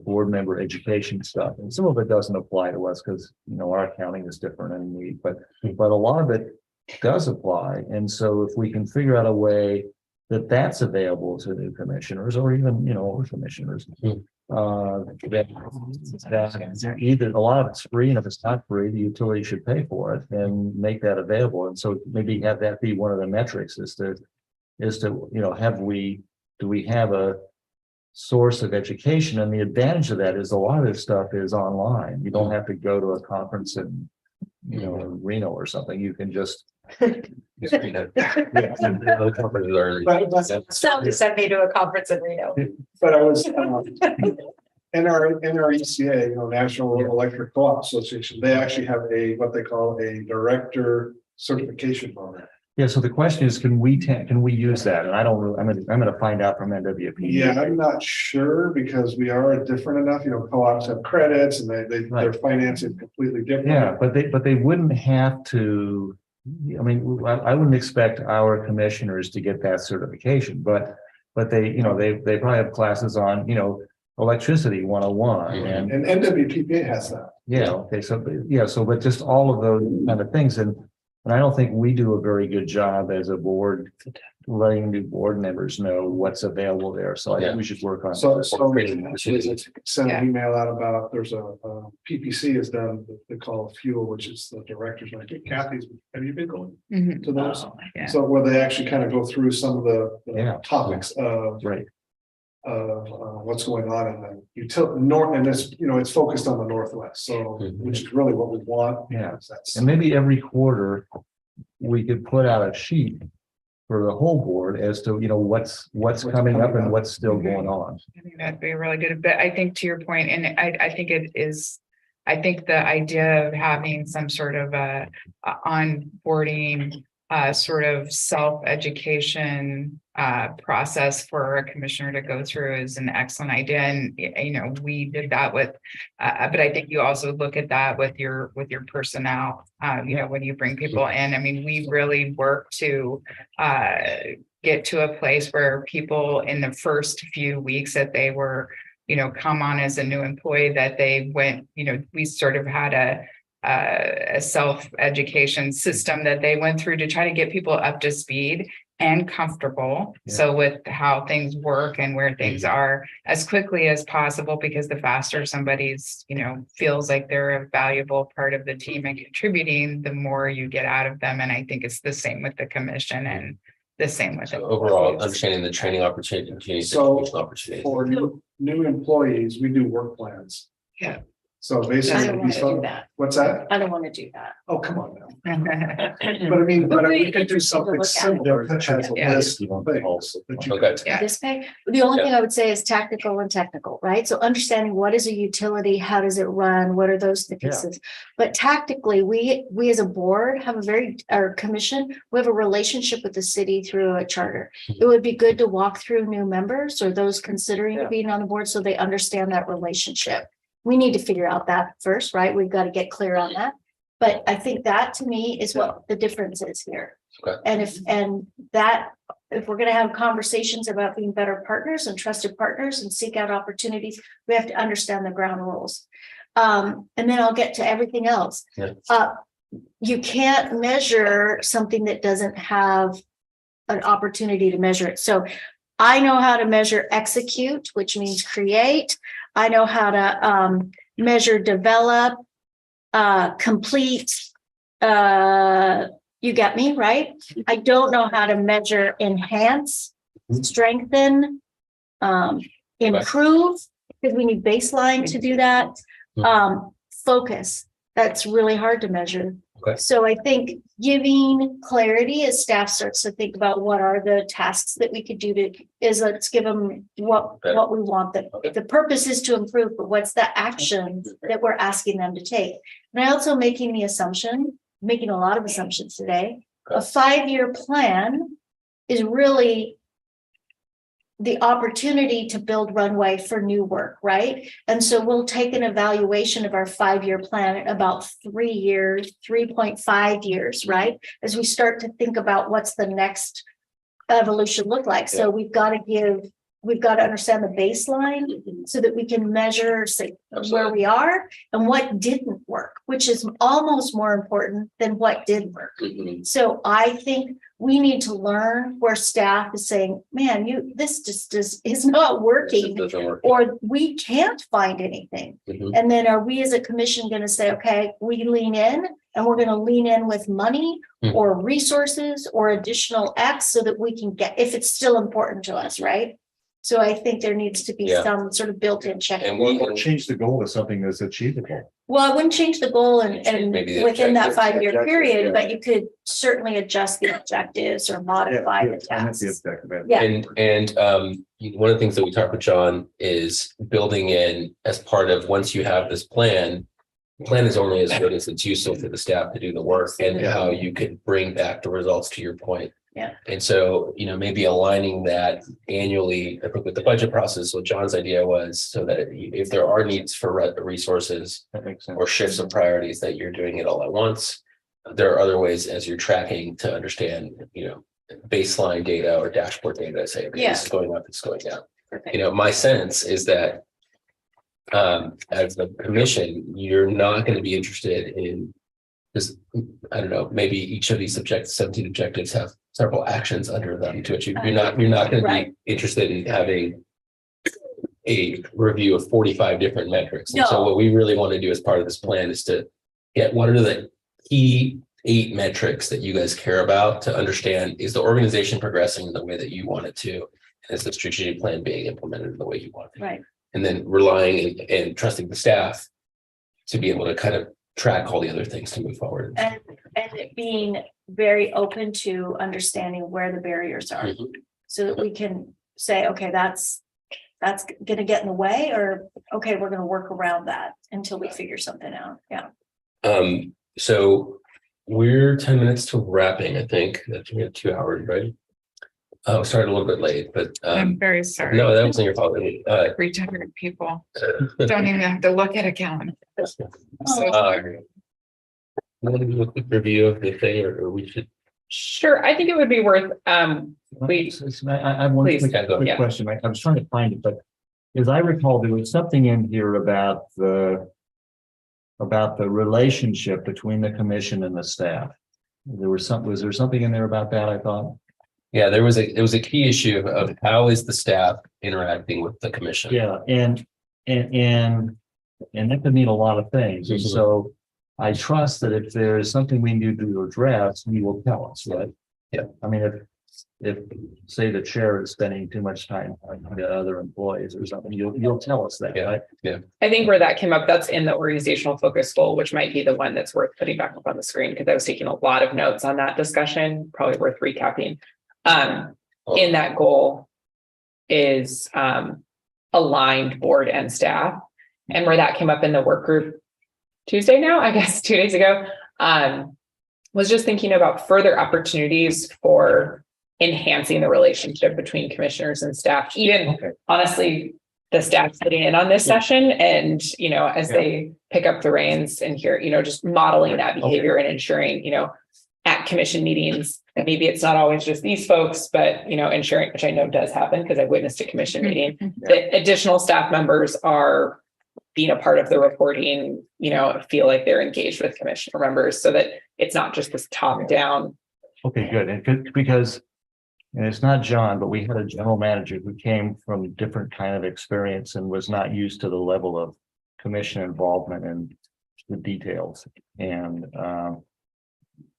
board member education stuff, and some of it doesn't apply to us because our accounting is different and but a lot of it does apply. And so if we can figure out a way that that's available to new commissioners or even old commissioners, that either a lot of it's free, and if it's not free, the utility should pay for it and make that available. And so maybe have that be one of the metrics is to do we have a source of education? And the advantage of that is a lot of this stuff is online. You don't have to go to a conference in Reno or something. You can just Send me to a conference in Reno. But I was in our ECA, National Electric Co-op Association, they actually have what they call a director certification program. Yeah, so the question is, can we use that? And I don't really, I'm going to find out from NWP. Yeah, I'm not sure because we are different enough. Co-ops have credits and their financing is completely different. Yeah, but they wouldn't have to. I mean, I wouldn't expect our commissioners to get that certification, but they probably have classes on electricity 101 and NWPPA has that. Yeah. Okay. So but just all of those kind of things, and I don't think we do a very good job as a board letting new board members know what's available there. So I think we should work on. So send an email out about there's a PPC has done what they call fuel, which is the directors. I think Kathy's. Have you been going to those? Yeah. So where they actually kind of go through some of the topics of what's going on in the utility north, and it's focused on the Northwest. So which is really what we want. Yeah, and maybe every quarter we could put out a sheet for the whole board as to what's coming up and what's still going on. I think that'd be really good. But I think to your point, and I think it is. I think the idea of having some sort of a onboarding sort of self-education process for a commissioner to go through is an excellent idea. And, you know, we did that with, but I think you also look at that with your personnel, you know, when you bring people in. I mean, we really work to get to a place where people in the first few weeks that they were, you know, come on as a new employee, that they went, you know, we sort of had a self-education system that they went through to try to get people up to speed and comfortable. Yeah. So with how things work and where things are as quickly as possible, because the faster somebody's, you know, feels like they're a valuable part of the team and contributing, the more you get out of them. And I think it's the same with the commission and the same with So it. overall, understanding the training opportunities, So, educational opportunities. For new employees, we do work plans. Yeah. So I basically, don't we want to do start, that. what's that? I don't want to do that. Oh, come on now. Yeah. But I mean, but we Really could do interesting to something look at. similar that has a Yeah. list of things that you. Okay. Yeah. This pay, the only thing I would say is tactical and technical, right? So understanding what is a utility, how does it run, what are those the Yeah. pieces? But tactically, we as a board have our commission, we have a relationship with the city through a charter. It would be good to walk through new members or those considering Yeah. being on the board so they understand that relationship. We need to figure out that first, right? We've got to get clear on that. But I think that to me is what the difference is here. Okay. And if we're going to have conversations about being better partners and trusted partners and seek out opportunities, we have to understand the ground rules. And then I'll get to everything else. Yeah. You can't measure something that doesn't have an opportunity to measure it. So I know how to measure execute, which means create. I know how to measure develop, complete. You get me, right? I don't know how to measure enhance, strengthen, improve, because we need baseline to do that. Focus, that's really hard to measure. Okay. So I think giving clarity as staff starts to think about what are the tasks that we could do let's give them what we want. The purpose is to improve, but what's the action that we're asking them to take? And I also making a lot of assumptions today. A 5-year plan is really the opportunity to build runway for new work, right? And so we'll take an evaluation of our 5-year plan in about 3 years, 3.5 years, right? As we start to think about what's the next evolution look like. So we've got to understand the baseline so that we can measure where we are and what didn't work, which is almost more important than what did work. So I think we need to learn where staff is saying, man, this just is not working, or we can't find anything. And then are we as a commission going to say, okay, we lean in and we're going to lean in with money or resources or additional X so that we can get, if it's still important to us, right? So I think there needs to be some sort of built-in check. And Or change the goal to something that's achievable. Well, I wouldn't change the goal and Maybe the within that objectives. 5-year Objectives, period, yeah. but you could certainly adjust the objectives or modify the tasks. Yeah. And one of the things that we talked with John is building in as part of, once you have this plan is only as good as it's useful for the staff to do the work and how you can bring back the results, to your point. Yeah. And so, maybe aligning that annually, I think with the budget process, what John's idea was, so that if there are needs for resources That makes sense. or shifts of priorities, that you're doing it all at once. There are other ways as you're tracking to understand, baseline data or dashboard data, say, okay, this is going up, it's going down. Perfect. My sense is that as the commission, you're not going to be interested in this. I don't know, maybe each of these 17 objectives have several actions under them to achieve. You're not going to be interested in having a review of 45 different metrics. And so what we really want to do as part of this plan is to get what are the key 8 metrics that you guys care about, to understand, is the organization progressing in the way that you want it to? And is the strategic plan being implemented in the way you want it? Right. And then relying and trusting the staff to be able to kind of track all the other things to move forward. And it being very open to understanding where the barriers are, so that we can say, okay, that's going to get in the way, or okay, we're going to work around that until we figure something out. Yeah. So We're 10 minutes to wrapping, I think. I think we have 2 hours, right? Oh, started a little bit late, but I'm very sorry. no, that wasn't your fault. 300 people don't even have to look at a calendar. So you want to do a quick review of the thing, or we should? Sure, I think it would be worth, I I have one Please, quick yeah. question. I was trying to find it, but as I recall, there was something in here about the relationship between the commission and the staff. Was there something in there about that, I thought? Yeah, there was a key issue of how is the staff interacting with the commission? Yeah, and that could mean a lot of things. And so I trust that if there is something we need to address, you will tell us, right? Yeah. I mean, if say the chair is spending too much time on the other employees or something, you'll tell us that, right? Yeah. I think where that came up, that's in the organizational focus goal, which might be the one that's worth putting back up on the screen, because I was taking a lot of notes on that discussion, probably worth recapping. In that goal is aligned board and staff, and where that came up in the work group Tuesday now, I guess 2 days ago, was just thinking about further opportunities for enhancing the relationship between commissioners and staff, even honestly, the staff sitting in on this session, and as they pick up the reins and here, just modeling that behavior and ensuring, at commission meetings, and maybe it's not always just these folks, but ensuring, which I know does happen because I witnessed a commission meeting, that additional staff members are being a part of the reporting, feel like they're engaged with commissioner members, so that it's not just this top down. Okay, good. And because, and it's not John, but we had a general manager who came from a different kind of experience and was not used to the level of commission involvement in the details. And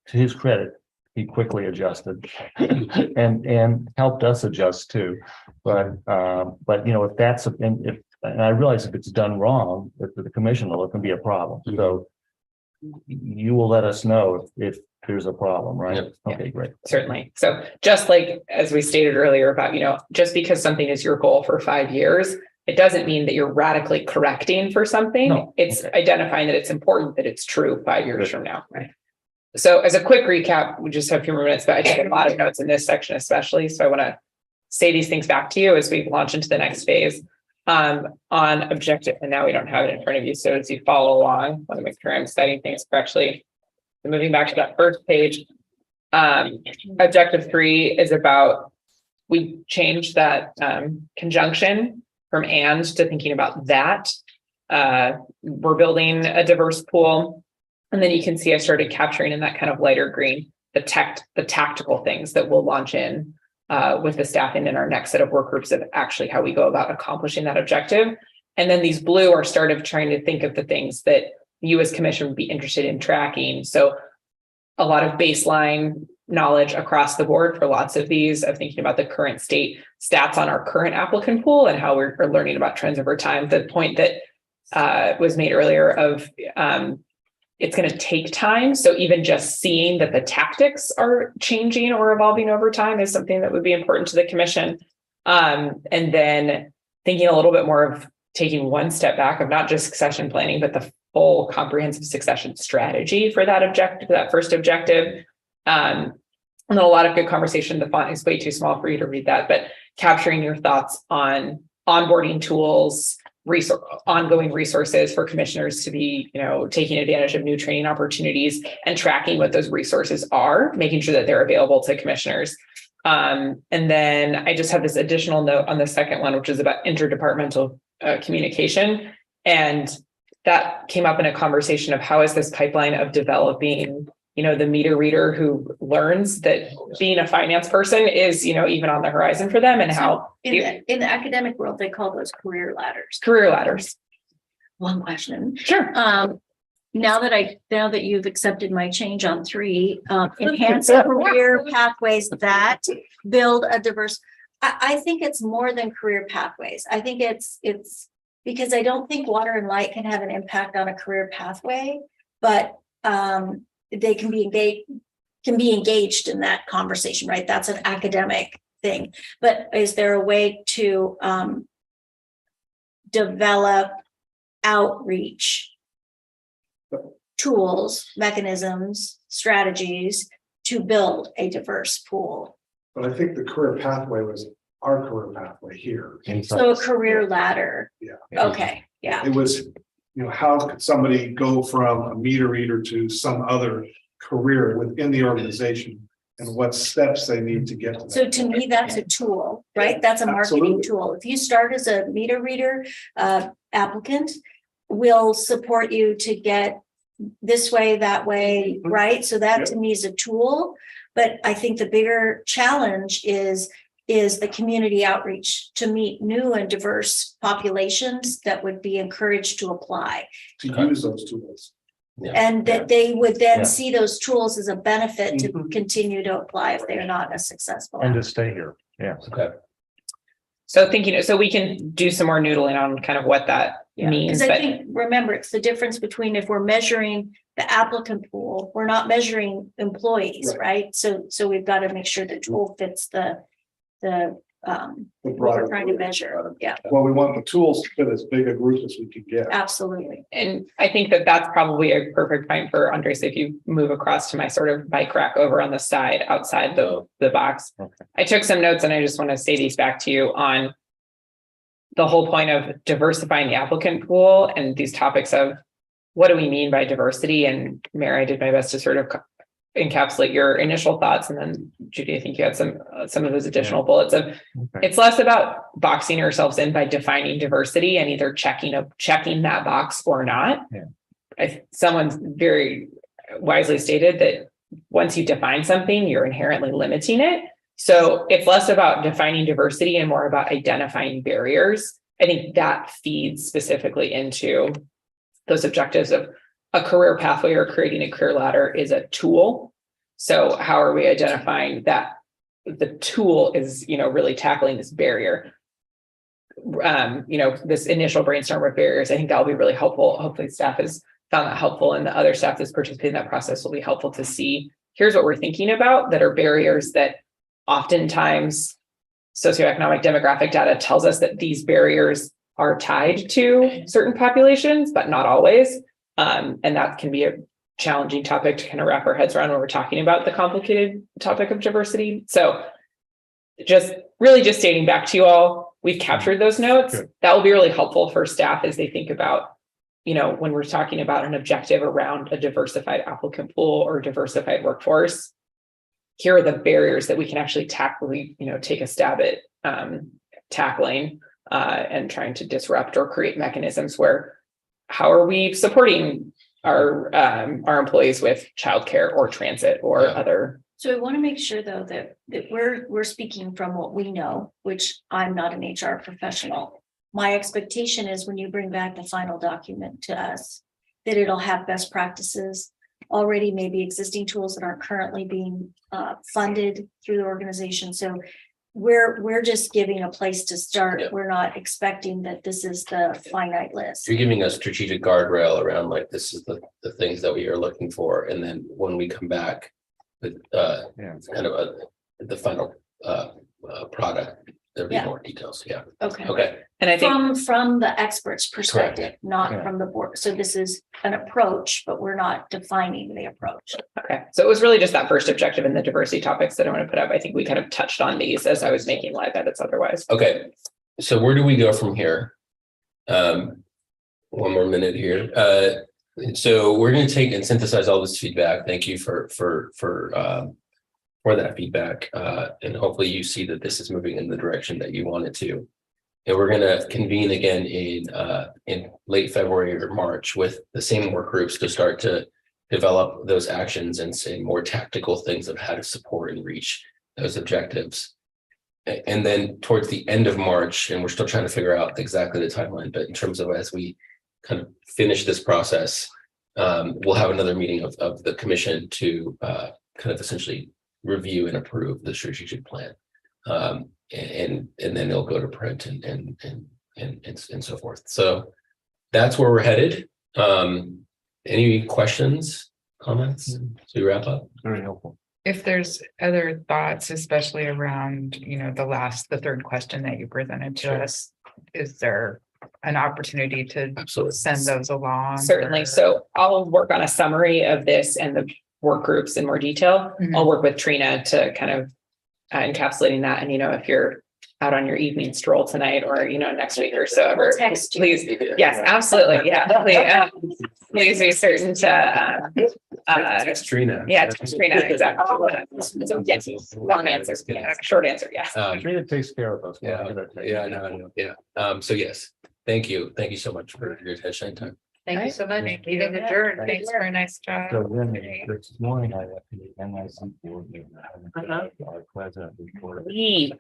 to his credit, he quickly adjusted and helped us adjust too. But if that's and I realize if it's done wrong at the commission level, it can be a problem. So you will let us know if there's a problem, right? Yep. Okay, great. Certainly. So just like, as we stated earlier about, just because something is your goal for 5 years, it doesn't mean that you're radically correcting for something. No. It's identifying that it's important that it's true 5 years from now. Right. So as a quick recap, we just have a few more minutes, but I took a lot of notes in this section, especially. So I want to say these things back to you as we launch into the next phase. On objective, and now we don't have it in front of you. So as you follow along, I want to make sure I'm citing things correctly. So moving back to that first page, objective 3 is about, we changed that conjunction from and to thinking about that. We're building a diverse pool. And then you can see I started capturing in that kind of lighter green, the tactical things that we'll launch in with the staffing in our next set of work groups of actually how we go about accomplishing that objective. And then these blue are sort of trying to think of the things that you as commission would be interested in tracking. So a lot of baseline knowledge across the board for lots of these, of thinking about the current state stats on our current applicant pool and how we're learning about trends over time. The point that was made earlier of it's going to take time. So even just seeing that the tactics are changing or evolving over time is something that would be important to the commission. And then thinking a little bit more of taking one step back of not just succession planning, but the full comprehensive succession strategy for that objective, that first objective. And then a lot of good conversation. The font is way too small for you to read that, but capturing your thoughts on onboarding tools, ongoing resources for commissioners to be, taking advantage of new training opportunities and tracking what those resources are, making sure that they're available to commissioners. And then I just have this additional note on the second one, which is about interdepartmental communication. And that came up in a conversation of how is this pipeline of developing, the meter reader who learns that being a finance person is, even on the horizon for them, and how in the academic world, they call those career ladders. Career ladders. One question. Sure. Now that you've accepted my change on 3, enhance career pathways that build a diverse. I think it's more than career pathways. I think it's because I don't think water and light can have an impact on a career pathway, but they can be engaged in that conversation, right? That's an academic thing. But is there a way to develop outreach tools, mechanisms, strategies to build a diverse pool. But I think the career pathway was our career pathway here. So a career ladder. Yeah. Okay, yeah. It was, how could somebody go from a meter reader to some other career within the organization? And what steps they need to get to that. So to me, that's a tool, right? That's a marketing Absolutely. tool. If you start as a meter reader applicant, we'll support you to get this way, that way, right? So that to me is a tool. But I think the bigger challenge is the community outreach to meet new and diverse populations that would be encouraged to apply. To use those tools. And that they would then Yeah. see those tools as a benefit to Mhm. continue to apply if they're not as successful. And to stay here. Yeah. Okay. So thinking, so we can do some more noodling on kind of what that means, Because I but think, remember, it's the difference between if we're measuring the applicant pool, we're not measuring employees, right? So we've got to make sure the tool fits the what we're trying to measure. Yeah, Well, we want the tools to fit as big a group as we can get. absolutely. and I think that that's probably a perfect point for Andres, if you move across to my sort of bike rack over on the side outside the box. Okay. I took some notes and I just want to say these back to you on the whole point of diversifying the applicant pool and these topics of what do we mean by diversity? And Mary, I did my best to sort of encapsulate your initial thoughts. And then Judy, I think you had some of those additional bullets of it's less about boxing ourselves in by defining diversity and either checking that box or not. Yeah. Someone's very wisely stated that once you define something, you're inherently limiting it. So it's less about defining diversity and more about identifying barriers. I think that feeds specifically into those objectives of a career pathway or creating a career ladder is a tool. So how are we identifying that the tool is, really tackling this barrier? This initial brainstorm of barriers, I think that will be really helpful. Hopefully staff has found that helpful and the other staff that's participating in that process will be helpful to see, here's what we're thinking about that are barriers that oftentimes socioeconomic demographic data tells us that these barriers are tied to certain populations, but not always. And that can be a challenging topic to kind of wrap our heads around when we're talking about the complicated topic of diversity. So just stating back to you all, we've captured those notes. Good. That will be really helpful for staff as they think about, when we're talking about an objective around a diversified applicant pool or diversified workforce. Here are the barriers that we can actually take a stab at tackling and trying to disrupt or create mechanisms where how are we supporting our employees with childcare or transit or other. So I want to make sure though that we're speaking from what we know, which I'm not an HR professional. My expectation is when you bring back the final document to us, that it'll have best practices already, maybe existing tools that aren't currently being funded through the organization. So we're just giving a place to start. Yeah. We're not expecting that this is the finite list. You're giving us strategic guardrail around like this is the things that we are looking for. And then when we come back with kind of the final product, there'll be more details. Yeah. Okay. And I think From the expert's perspective, not Yeah. from the board. So this is an approach, but we're not defining the approach. okay. So it was really just that first objective in the diversity topics that I want to put up. I think we kind of touched on these as I was making live edits otherwise. Okay. So where do we go from here? One more minute here. So we're going to take and synthesize all this feedback. Thank you for that feedback. And hopefully you see that this is moving in the direction that you want it to. And we're going to convene again in late February or March with the same work groups to start to develop those actions and say more tactical things of how to support and reach those objectives. And then towards the end of March, and we're still trying to figure out exactly the timeline, but in terms of as we kind of finish this process, we'll have another meeting of the commission to kind of essentially review and approve the strategic plan. And then it'll go to print and so forth. So that's where we're headed. Any questions, comments to wrap up? Very helpful. If there's other thoughts, especially around, the third question that you presented to us, is there an opportunity to Absolutely. send those along? Certainly. or- So I'll work on a summary of this and work groups in more detail. Mhm. I'll work with Trina to kind of encapsulating that. And, if you're out on your evening stroll tonight or, next week or so ever, Text you. please, yes, absolutely. Yeah. Please be certain to, Text Trina. yeah, text Trina, exactly. So yes, long answer, short answer, yes. Trina takes care of us. I know, yeah. So yes, thank you so much for your attention time. Thank you so much. Thank you. Meeting adjourned. Thanks for a nice job. So then this morning I went to the NIC board meeting. Our president reported. We